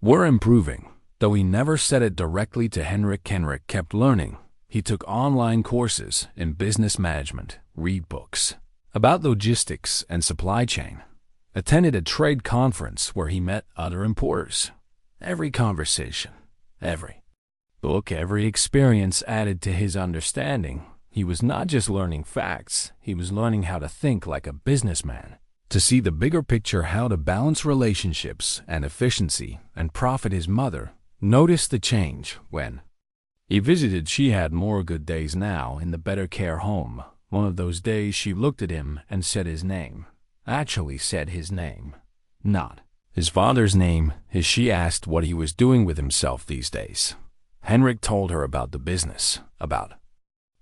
were improving, though he never said it directly to Henrik. Henrik kept learning. He took online courses in business management, read books about logistics and supply chain, attended a trade conference where he met other importers. Every conversation, every book, every experience added to his understanding. He was not just learning facts, he was learning how to think like a businessman, to see the bigger picture, how to balance relationships and efficiency and profit. His mother noticed the change when he visited. She had more good days now in the better care home. One of those days she looked at him and said his name. Actually said his name, not his father's name. As she asked what he was doing with himself these days, Henrik told her about the business, about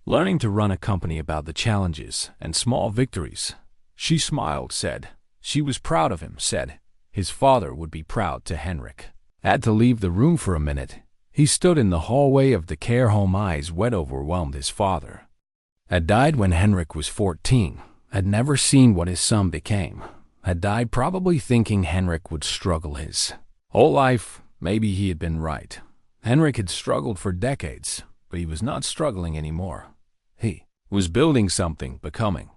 learning to run a company, about the challenges and small victories. She smiled, said she was proud of him, said his father would be proud to. Henrik had to leave the room for a minute. He stood in the hallway of the care home, eyes wet, overwhelmed. His father had died when Henrik was 14, had never seen what his son became, had died probably thinking Henrik would struggle his whole life. Maybe he had been right. Henrik had struggled for decades, but he was not struggling anymore. He was building something, becoming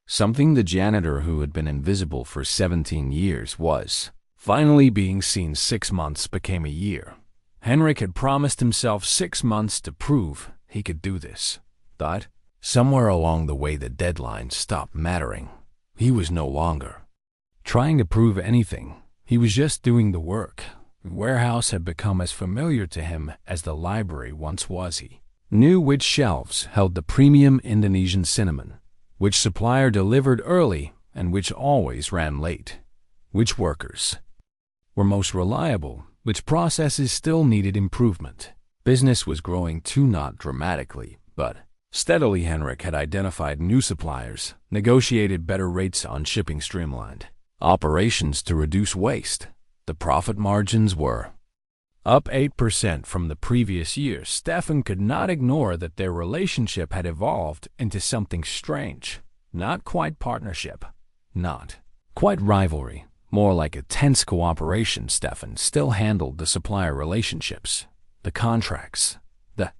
something. The janitor who had been invisible for 17 years was finally being seen. 6 months became a year. Henrik had promised himself 6 months to prove he could do this. But somewhere along the way, the deadline stopped mattering. He was no longer trying to prove anything. He was just doing the work. The warehouse had become as familiar to him as the library once was. He knew which shelves held the premium Indonesian cinnamon, which supplier delivered early and which always ran late, which workers were most reliable, which processes still needed improvement. Business was growing too, not dramatically, but steadily. Henrik had identified new suppliers, negotiated better rates on shipping, streamlined operations to reduce waste. The profit margins were up 8% from the previous year. Stefan could not ignore that their relationship had evolved into something strange. Not quite partnership, not quite rivalry, more like a tense cooperation. Stefan still handled the supplier relationships, the contracts, the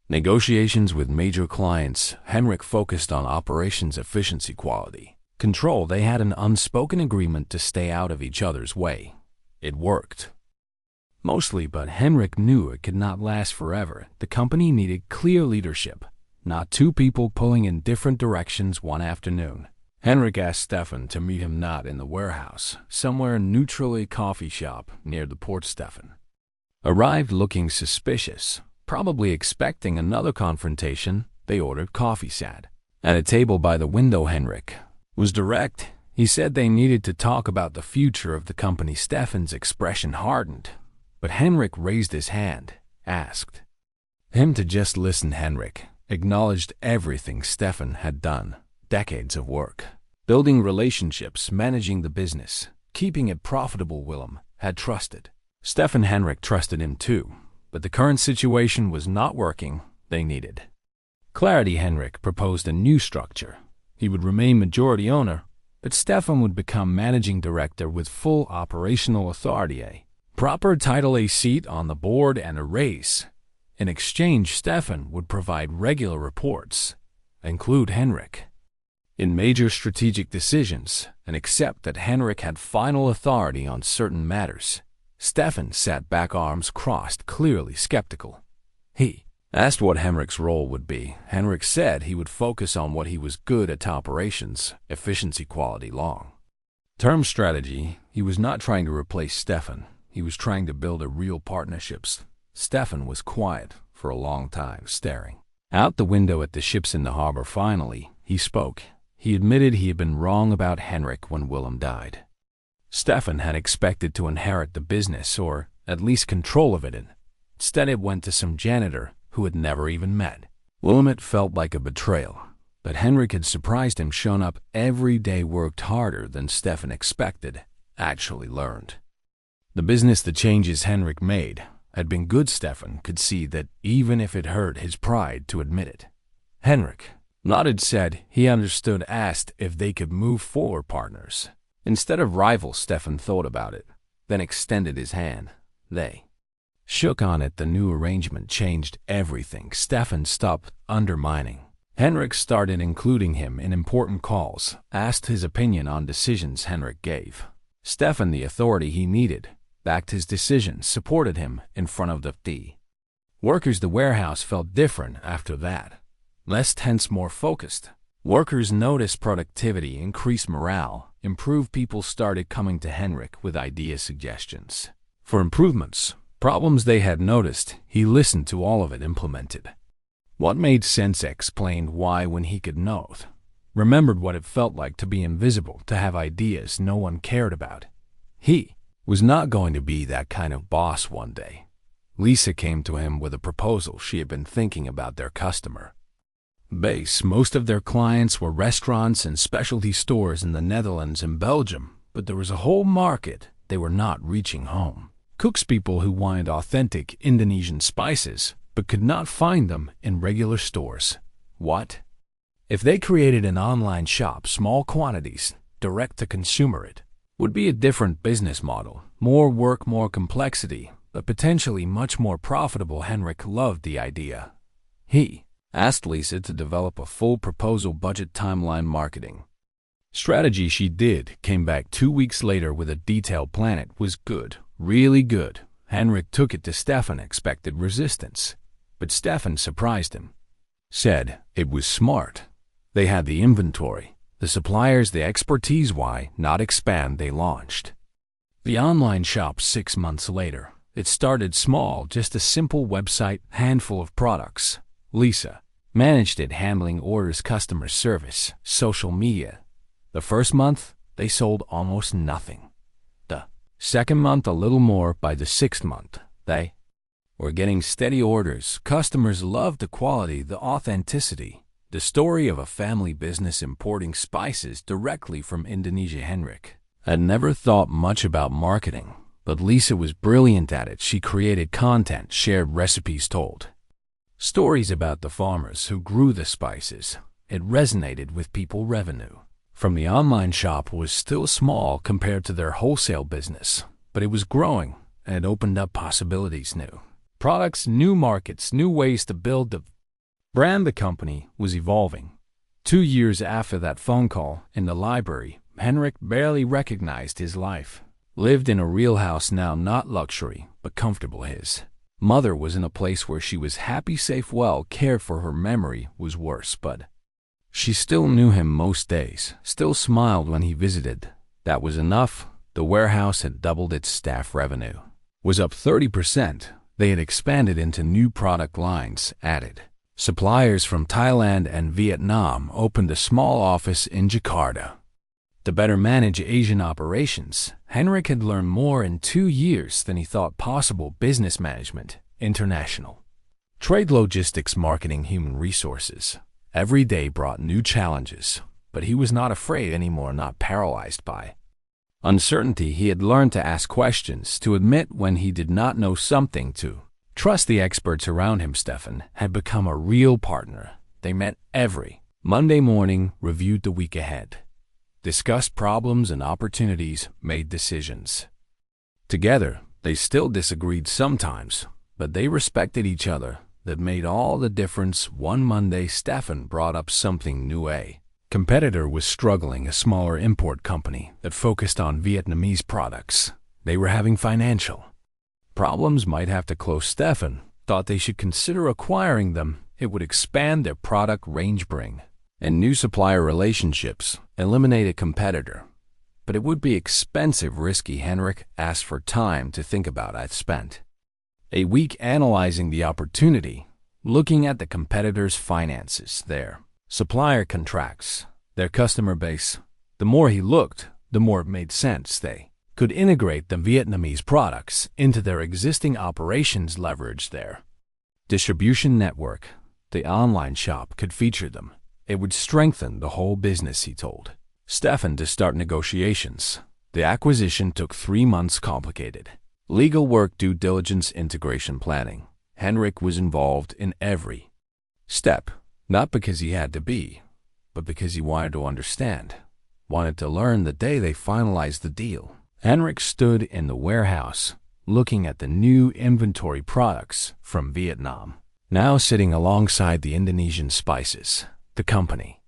Negotiations with major clients, Henrik focused on operations efficiency quality. Control, they had an unspoken agreement to stay out of each other's way. It worked. Mostly, but Henrik knew it could not last forever. The company needed clear leadership, not two people pulling in different directions one afternoon. Henrik asked Stefan to meet him not in the warehouse, somewhere neutrally coffee shop near the port. Stefan arrived looking suspicious, probably expecting another confrontation. They ordered coffee. Sat at a table by the window. Henrik was direct. He said they needed to talk about the future of the company. Stefan's expression hardened, but Henrik raised his hand, asked him to just listen. Henrik acknowledged everything Stefan had done. Decades of work, building relationships, managing the business, keeping it profitable. Willem had trusted Stefan. Henrik trusted him too, but the current situation was not working. They needed clarity. Henrik proposed a new structure. He would remain majority owner, but Stefan would become managing director with full operational authority, a proper title, a seat on the board, and a raise. In exchange, Stefan would provide regular reports, include Henrik in major strategic decisions, and accept that Henrik had final authority on certain matters. Stefan sat back, arms crossed, clearly skeptical. He asked what Henrik's role would be. Henrik said he would focus on what he was good at: operations, efficiency, quality, long-term strategy. He was not trying to replace Stefan. He was trying to build a real partnerships. Stefan was quiet for a long time, staring out the window at the ships in the harbor. Finally, he spoke. He admitted he had been wrong about Henrik when Willem died. Stefan had expected to inherit the business, or at least control of it, and instead it went to some janitor who had never even met Willem. It felt like a betrayal, but Henrik had surprised him, shown up every day, worked harder than Stefan expected, actually learned the business. The changes Henrik made had been good. Stefan could see that, even if it hurt his pride to admit it. Henrik nodded, said he understood, asked if they could move forward partners instead of rivals. Stefan thought about it, then extended his hand. They shook on it. The new arrangement changed everything. Stefan stopped undermining Henrik, started including him in important calls, asked his opinion on decisions Henrik gave Stefan the authority he needed, backed his decisions, supported him in front of the workers. The warehouse felt different after that. Less tense, more focused. Workers noticed productivity, increased morale, improved. People started coming to Henrik with ideas, suggestions for improvements, problems they had noticed. He listened to all of it, implemented what made sense, explained why when he could note, remembered what it felt like to be invisible, to have ideas no one cared about. He was not going to be that kind of boss. One day, Lisa came to him with a proposal. She had been thinking about their customer base. Most of their clients were restaurants and specialty stores in the Netherlands and Belgium, but there was a whole market they were not reaching home. Cooks, people who wanted authentic Indonesian spices but could not find them in regular stores. What if they created an online shop, small quantities, direct to consumer? It would be a different business model, more work, more complexity, but potentially much more profitable. Henrik loved the idea. He asked Lisa to develop a full proposal, budget, timeline, marketing strategy. She did, came back 2 weeks later with a detailed plan. It was good, really good. Henrik took it to Stefan, expected resistance, but Stefan surprised him. Said it was smart. They had the inventory, the suppliers, the expertise. Why not expand? They launched the online shop 6 months later. It started small, just a simple website, handful of products. Lisa managed it, handling orders, customer service, social media. The first month, they sold almost nothing. The second month, a little more. By the 6th month, they were getting steady orders. Customers loved the quality, the authenticity, the story of a family business importing spices directly from Indonesia. Henrik had never thought much about marketing, but Lisa was brilliant at it. She created content, shared recipes, told stories about the farmers who grew the spices. It resonated with people. Revenue from the online shop was still small compared to their wholesale business, but it was growing, and it opened up possibilities, new products, new markets, new ways to build the brand the company was evolving. 2 years after that phone call in the library, Henrik barely recognized his life. Lived in a real house now, not luxury, but comfortable. His mother was in a place where she was happy, safe, well cared for. Her memory was worse, but she still knew him most days, still smiled when he visited. That was enough. The warehouse had doubled its staff revenue, was up 30%. They had expanded into new product lines, added suppliers from Thailand and Vietnam, opened a small office in Jakarta. To better manage Asian operations, Henrik had learned more in 2 years than he thought possible: business management, international trade, logistics, marketing, human resources. Every day brought new challenges, but he was not afraid anymore, not paralyzed by uncertainty. He had learned to ask questions, to admit when he did not know something, to trust the experts around him. Stefan had become a real partner. They met every Monday morning, reviewed the week ahead, discussed problems and opportunities, made decisions. Together, they still disagreed sometimes, but they respected each other. That made all the difference. One Monday, Stefan brought up something new. A competitor was struggling, a smaller import company that focused on Vietnamese products. They were having financial problems, might have to close. Stefan thought they should consider acquiring them. It would expand their product range, bring in new supplier relationships, eliminate a competitor. But it would be expensive, risky. Henrik asked for time to think about it. I spent a week analyzing the opportunity, looking at the competitors' finances, their supplier contracts, their customer base. The more he looked, the more it made sense. They could integrate the Vietnamese products into their existing operations, leverage their distribution network. The online shop could feature them. It would strengthen the whole business, he told Stefan to start negotiations. The acquisition took 3 months, complicated legal work, due diligence, integration planning. Henrik was involved in every step, not because he had to be, but because he wanted to understand, wanted to learn. The day they finalized the deal, Henrik stood in the warehouse, looking at the new inventory products from Vietnam, now sitting alongside the Indonesian spices. The company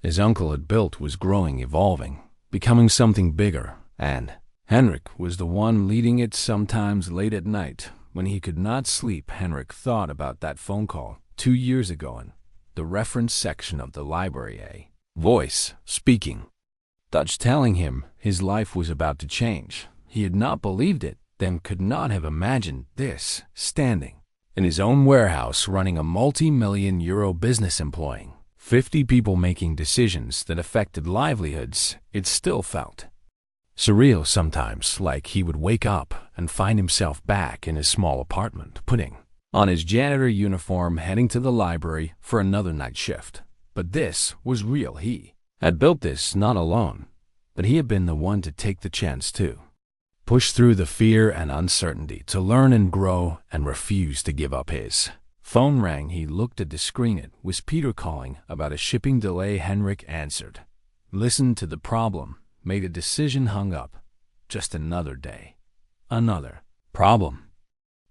his uncle had built was growing, evolving, becoming something bigger, and Henrik was the one leading it. Sometimes late at night, when he could not sleep, Henrik thought about that phone call 2 years ago in the reference section of the library. A voice speaking, Dutch, telling him his life was about to change. He had not believed it, then could not have imagined this, standing in his own warehouse, running a multi-million euro business, employing 50 people, making decisions that affected livelihoods. It still felt surreal sometimes, like he would wake up and find himself back in his small apartment, putting on his janitor uniform, heading to the library for another night shift. But this was real. He had built this not alone, but he had been the one to take the chance to push through the fear and uncertainty, to learn and grow, and refuse to give up. His phone rang. He looked at the screen. It was Peter calling about a shipping delay. Henrik answered, listened to the problem, made a decision, hung up. Just another day, another problem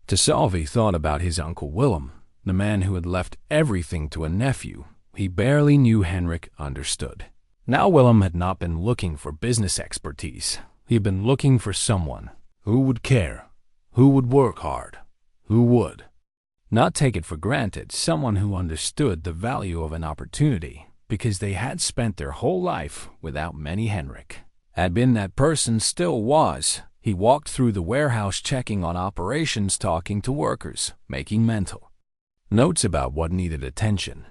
to solve. He thought about his uncle Willem, the man who had left everything to a nephew he barely knew. Henrik understood. Now Willem had not been looking for business expertise. He had been looking for someone who would care, who would work hard, who would not take it for granted, someone who understood the value of an opportunity, because they had spent their whole life without many. Henrik had been that person, still was. He walked through the warehouse, checking on operations, talking to workers, making mental notes about what needed attention.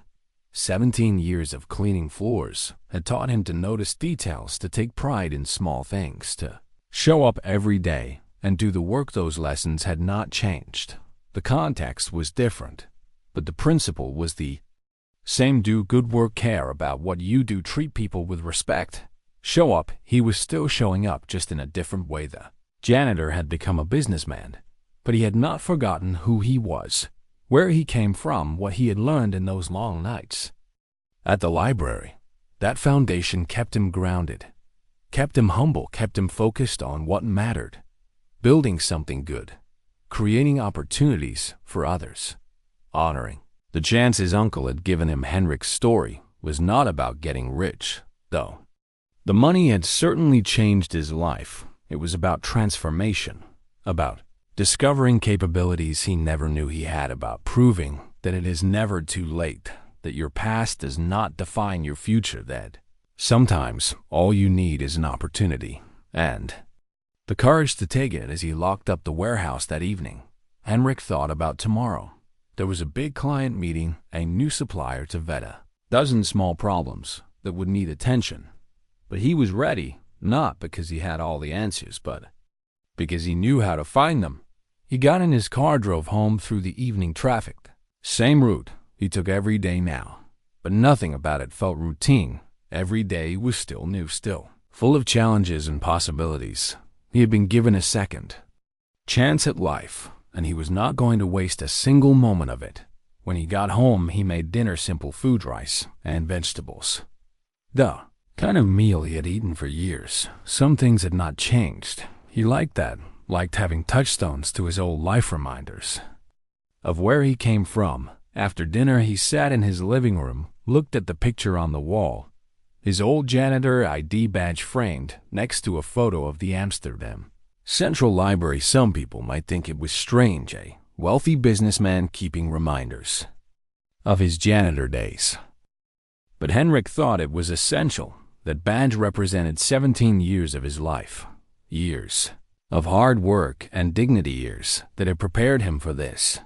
17 years of cleaning floors had taught him to notice details, to take pride in small things, to show up every day and do the work. Those lessons had not changed. The context was different, but the principle was the same. Do good work, care about what you do, treat people with respect, show up. He was still showing up, just in a different way. The janitor had become a businessman, but he had not forgotten who he was, where he came from, what he had learned in those long nights at the library. That foundation kept him grounded, kept him humble, kept him focused on what mattered, building something good, creating opportunities for others, honoring The chance his uncle had given him Henrik's story was not about getting rich, though. The money had certainly changed his life. It was about transformation, about discovering capabilities he never knew he had, about proving that it is never too late, that your past does not define your future, that sometimes all you need is an opportunity, and the courage to take it. As he locked up the warehouse that evening, Henrik thought about tomorrow. There was a big client meeting, a new supplier to vet, a dozen small problems that would need attention. But he was ready, not because he had all the answers, but because he knew how to find them. He got in his car, drove home through the evening traffic. Same route he took every day now, but nothing about it felt routine. Every day was still new, still full of challenges and possibilities. He had been given a second chance at life, and he was not going to waste a single moment of it. When he got home, he made dinner simple food, rice and vegetables. The kind of meal he had eaten for years. Some things had not changed. He liked that, liked having touchstones to his old life, reminders of where he came from. After dinner, he sat in his living room, looked at the picture on the wall, his old janitor ID badge framed next to a photo of the Amsterdam Central Library. Some people might think it was strange, a wealthy businessman keeping reminders of his janitor days. But Henrik thought it was essential. That badge represented 17 years of his life, years of hard work and dignity, years that had prepared him for this.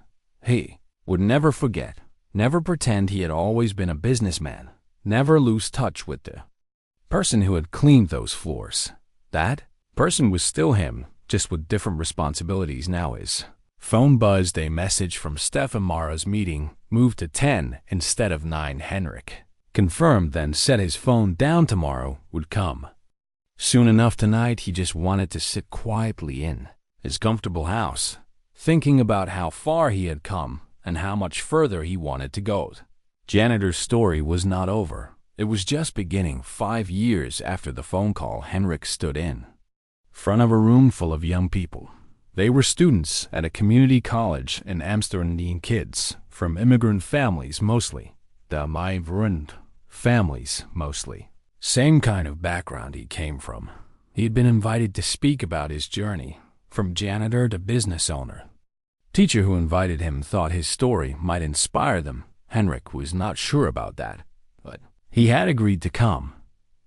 He would never forget, never pretend he had always been a businessman, never lose touch with the person who had cleaned those floors. That person was still him, just with different responsibilities now. His phone buzzed. A message from Stefan. Mara's meeting moved to 10 instead of 9. Henrik confirmed, then set his phone down. Tomorrow would come soon enough. Tonight he just wanted to sit quietly in his comfortable house, thinking about how far he had come and how much further he wanted to go. Janitor's story was not over. It was just beginning. 5 years after the phone call, Henrik stood in front of a room full of young people. They were students at a community college in Amsterdam, kids from immigrant families mostly. The migrant families mostly. Same kind of background he came from. He had been invited to speak about his journey, from janitor to business owner. Teacher who invited him thought his story might inspire them. Henrik was not sure about that, but he had agreed to come.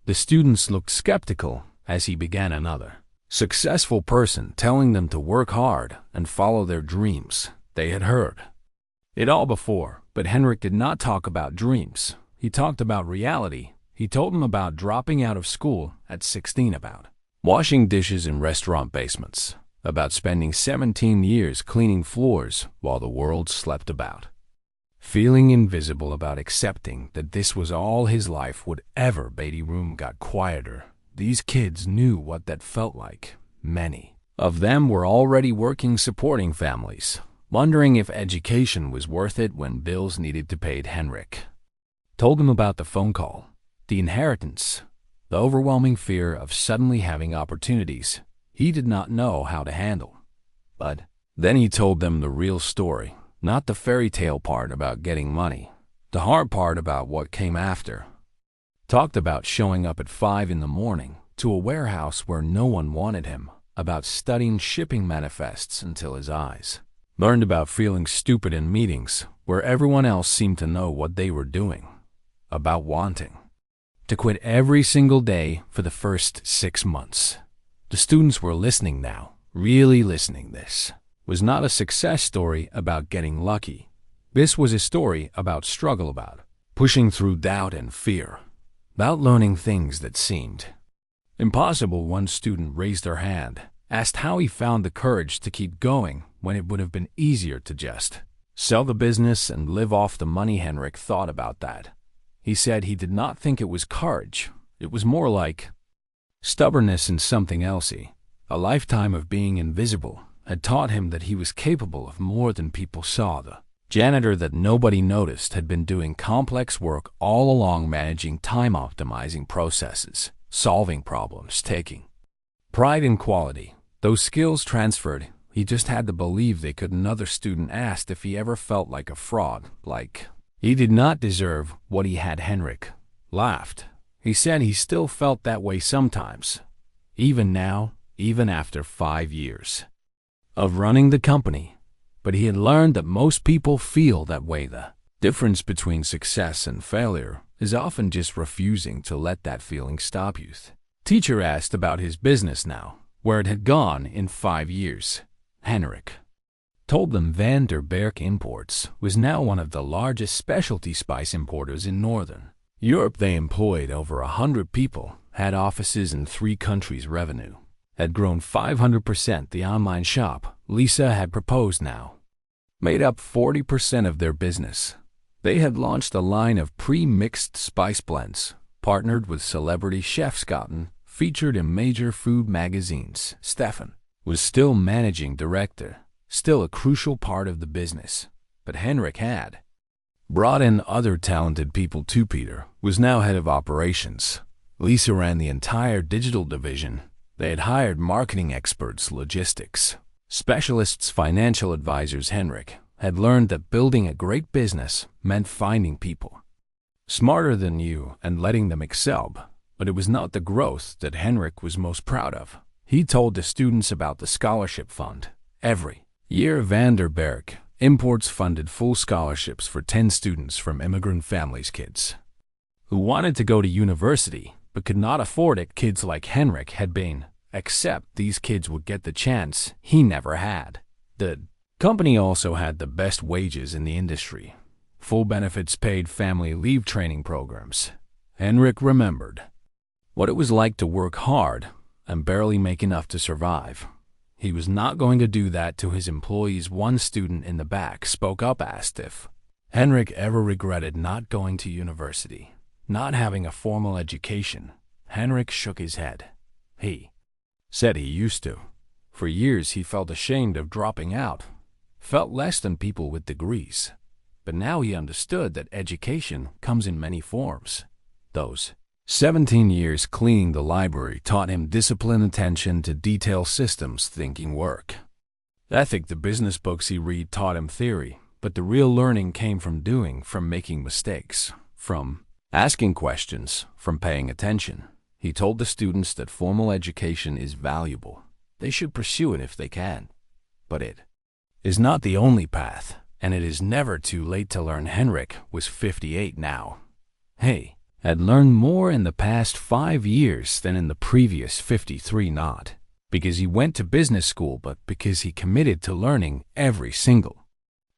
The students looked skeptical as he began. Another successful person telling them to work hard and follow their dreams. They had heard it all before, but Henrik did not talk about dreams. He talked about reality. He told them about dropping out of school at 16, about washing dishes in restaurant basements, about spending 17 years cleaning floors while the world slept, about feeling invisible, about accepting that this was all his life would ever be. The room got quieter. These kids knew what that felt like. Many of them were already working, supporting families, wondering if education was worth it when bills needed to be paid. Henrik told him about the phone call, the inheritance, the overwhelming fear of suddenly having opportunities he did not know how to handle. But then he told them the real story, not the fairy tale part about getting money, the hard part about what came after. Talked about showing up at 5 in the morning to a warehouse where no one wanted him, about studying shipping manifests until his eyes learned, about feeling stupid in meetings where everyone else seemed to know what they were doing, about wanting to quit every single day for the first 6 months. The students were listening now, really listening. This was not a success story about getting lucky. This was a story about struggle, about pushing through doubt and fear, about learning things that seemed impossible. One student raised their hand, asked how he found the courage to keep going when it would have been easier to just sell the business and live off the money. Henrik thought about that. He said he did not think it was courage. It was more like stubbornness and something else. A lifetime of being invisible had taught him that he was capable of more than people saw. The janitor that nobody noticed had been doing complex work all along, managing time, optimizing processes, solving problems, taking pride in quality. Those skills transferred. He just had to believe they could. Another student asked if he ever felt like a fraud, like He did not deserve what he had. Henrik laughed. He said he still felt that way sometimes, even now, even after 5 years of running the company. But he had learned that most people feel that way. The difference between success and failure is often just refusing to let that feeling stop you. Teacher asked about his business now, where it had gone in 5 years. Henrik told them Van der Berg Imports was now one of the largest specialty spice importers in Northern Europe. They employed over 100 people, had offices in 3 countries. Revenue had grown 500%. The online shop Lisa had proposed now made up 40% of their business. They had launched a line of pre-mixed spice blends, partnered with celebrity chefs, gotten featured in major food magazines. Stefan was still managing director, still a crucial part of the business, but Henrik had brought in other talented people too. Peter was now head of operations. Lisa ran the entire digital division. They had hired marketing experts, logistics specialists, financial advisors. Henrik had learned that building a great business meant finding people smarter than you and letting them excel. But it was not the growth that Henrik was most proud of. He told the students about the scholarship fund. Every year, Van der Berg Imports funded full scholarships for 10 students from immigrant families' kids who wanted to go to university but could not afford it. Kids like Henrik had been, except these kids would get the chance he never had. The company also had the best wages in the industry, full benefits, paid family leave, training programs. Henrik remembered what it was like to work hard and barely make enough to survive. He was not going to do that to his employees. One student in the back spoke up, asked if Henrik ever regretted not going to university, not having a formal education. Henrik shook his head. He said he used to. For years he felt ashamed of dropping out, felt less than people with degrees. But now he understood that education comes in many forms. Those 17 years cleaning the library taught him discipline, attention to detail, systems thinking, work ethic. The business books he read taught him theory, but the real learning came from doing, from making mistakes, from asking questions, from paying attention. He told the students that formal education is valuable. They should pursue it if they can. But it is not the only path, and it is never too late to learn. Henrik was 58 now. He had learned more in the past 5 years than in the previous 53, not because he went to business school, but because he committed to learning every single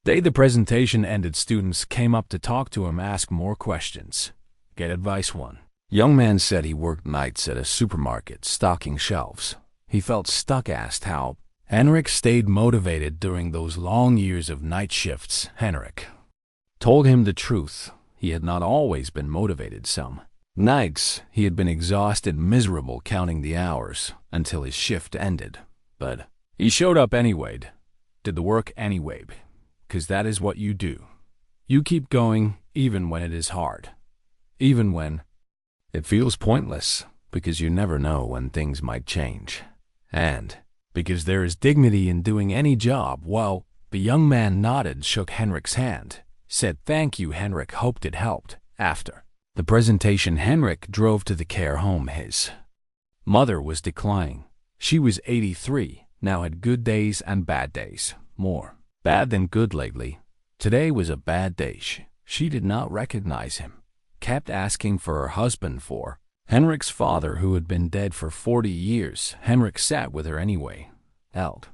day. The presentation ended. Students came up to talk to him, ask more questions, get advice. One young man said he worked nights at a supermarket stocking shelves. He felt stuck, asked how Henrik stayed motivated during those long years of night shifts. Henrik told him the truth. He had not always been motivated. Some nights he had been exhausted, miserable, counting the hours until his shift ended. But he showed up anyway, did the work anyway, because that is what you do. You keep going even when it is hard, even when it feels pointless, because you never know when things might change. And because there is dignity in doing any job. Well, the young man nodded, shook Henrik's hand, said thank you. Henrik hoped it helped. After the presentation, Henrik drove to the care home. His mother was declining. She was 83, now had good days and bad days, more bad than good lately. Today was a bad day. She did not recognize him, kept asking for her husband, for Henrik's father, who had been dead for 40 years. Henrik sat with her anyway, held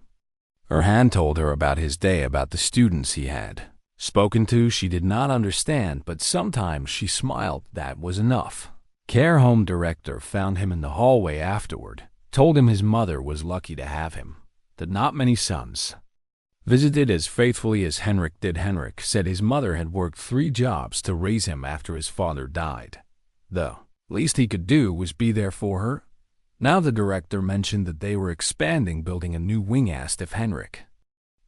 her hand, told her about his day, about the students he had spoken to. She did not understand, but sometimes she smiled. That was enough. Care home director found him in the hallway afterward, told him his mother was lucky to have him, that not many sons visited as faithfully as Henrik did. Henrik said his mother had worked 3 jobs to raise him after his father died. The least he could do was be there for her. Now the director mentioned that they were expanding, building a new wing, asked if Henrik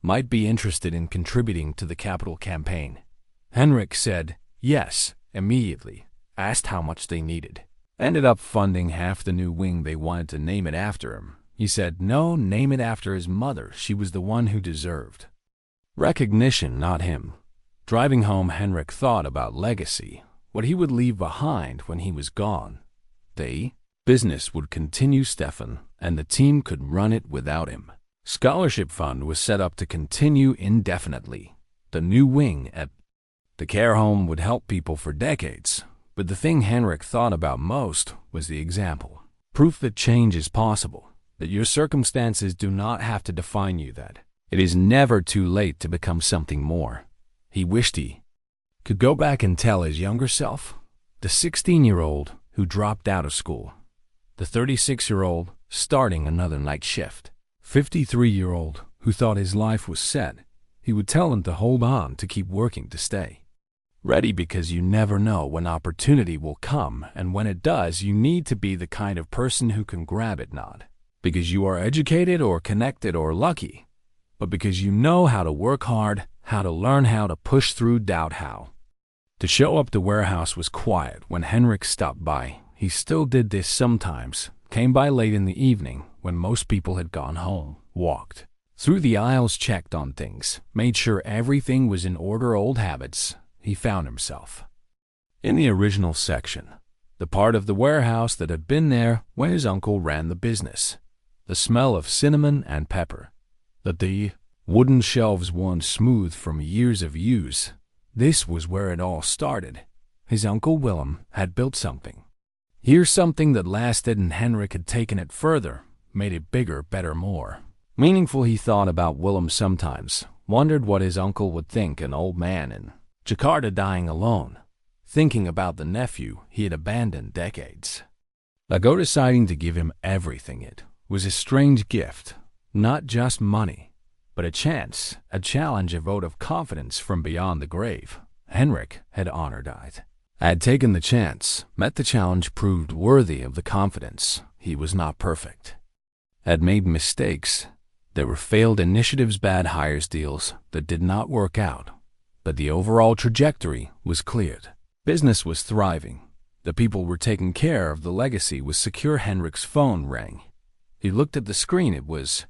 might be interested in contributing to the capital campaign. Henrik said yes immediately, asked how much they needed. Ended up funding half the new wing. They wanted to name it after him. He said no, name it after his mother. She was the one who deserved recognition, not him. Driving home, Henrik thought about legacy, what he would leave behind when he was gone. The business would continue Stefan, and the team could run it without him. Scholarship fund was set up to continue indefinitely. The new wing at the care home would help people for decades, but the thing Henrik thought about most was the example. Proof that change is possible, that your circumstances do not have to define you, that it is never too late to become something more. He wished he could go back and tell his younger self, the 16-year-old who dropped out of school, the 36-year-old starting another night shift, 53-year-old who thought his life was set. He would tell him to hold on, to keep working, to stay ready, because you never know when opportunity will come, and when it does, you need to be the kind of person who can grab it, not because you are educated or connected or lucky, but because you know how to work hard, how to learn, how to push through doubt, how to show up. The warehouse was quiet when Henrik stopped by. He still did this sometimes, came by late in the evening when most people had gone home, walked through the aisles, checked on things, made sure everything was in order. Old habits. He found himself in the original section, the part of the warehouse that had been there when his uncle ran the business. The smell of cinnamon and pepper, the wooden shelves once smooth from years of use. This was where it all started. His Uncle Willem had built something. Here's something that lasted, and Henrik had taken it further, made it bigger, better, more meaningful. He thought about Willem sometimes, wondered what his uncle would think, an old man in Jakarta dying alone, thinking about the nephew he had abandoned decades ago, deciding to give him everything. It was a strange gift, not just money, but a chance, a challenge, a vote of confidence from beyond the grave. Henrik had honored it. Had taken the chance, met the challenge, proved worthy of the confidence. He was not perfect. Had made mistakes. There were failed initiatives, bad hires, deals that did not work out. But the overall trajectory was cleared. Business was thriving. The people were taken care of. The legacy was secure. Henrik's phone rang. He looked at the screen. It was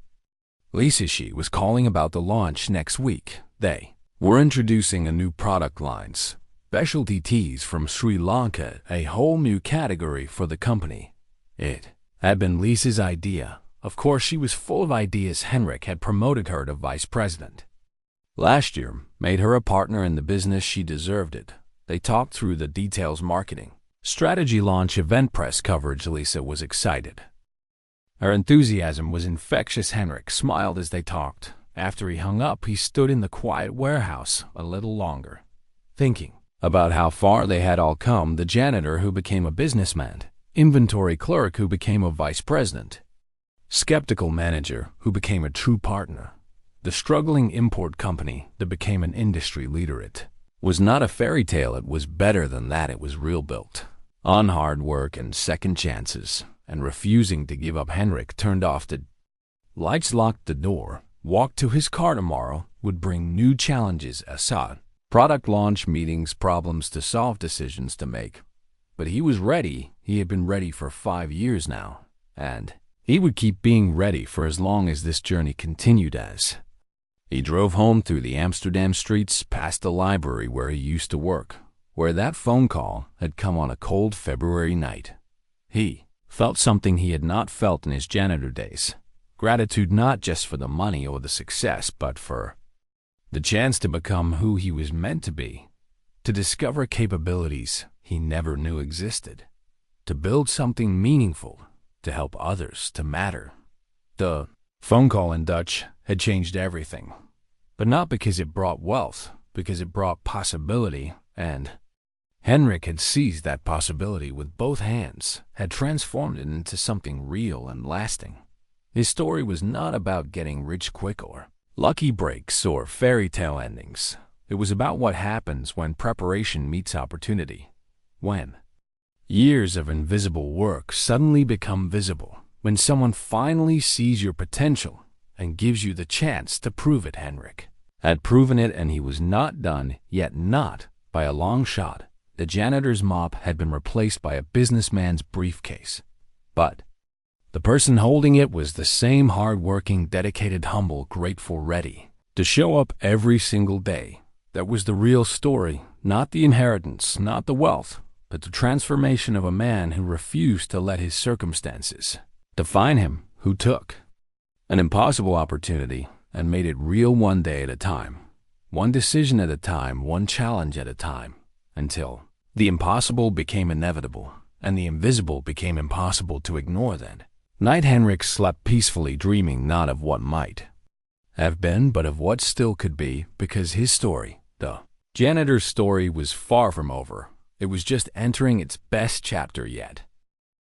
Lisa. She was calling about the launch next week. They were introducing a new product lines, specialty teas from Sri Lanka, a whole new category for the company. It had been Lisa's idea. Of course, she was full of ideas. Henrik had promoted her to vice president last year, made her a partner in the business. She deserved it. They talked through the details: marketing, strategy, launch, event, press coverage. Lisa was excited. Her enthusiasm was infectious. Henrik smiled as they talked. After he hung up, he stood in the quiet warehouse a little longer, thinking about how far they had all come. The janitor who became a businessman, inventory clerk who became a vice president, skeptical manager who became a true partner, the struggling import company that became an industry leader. It was not a fairy tale. It was better than that. It was real, built on hard work and second chances, and refusing to give up. Henrik turned off the lights, locked the door, walked to his car. Tomorrow would bring new challenges, aside product launch, meetings, problems to solve, decisions to make. But he was ready. He had been ready for 5 years now, and he would keep being ready for as long as this journey continued. As he drove home through the Amsterdam streets, past the library where he used to work, where that phone call had come on a cold February night, he felt something he had not felt in his janitor days. Gratitude, not just for the money or the success, but for the chance to become who he was meant to be, to discover capabilities he never knew existed, to build something meaningful, to help others, to matter. The phone call in Dutch had changed everything, but not because it brought wealth, because it brought possibility, and Henrik had seized that possibility with both hands, had transformed it into something real and lasting. His story was not about getting rich quick or lucky breaks or fairy tale endings. It was about what happens when preparation meets opportunity, when years of invisible work suddenly become visible, when someone finally sees your potential and gives you the chance to prove it. Henrik had proven it, and he was not done yet, not by a long shot. The janitor's mop had been replaced by a businessman's briefcase, but the person holding it was the same hard-working, dedicated, humble, grateful, ready to show up every single day, That was the real story, not the inheritance, not the wealth, but the transformation of a man who refused to let his circumstances define him, who took an impossible opportunity and made it real one day at a time, one decision at a time, one challenge at a time, until the impossible became inevitable and the invisible became impossible to ignore then. Knight Henrik slept peacefully, dreaming not of what might have been, but of what still could be, because his story, the janitor's story, was far from over. It was just entering its best chapter yet.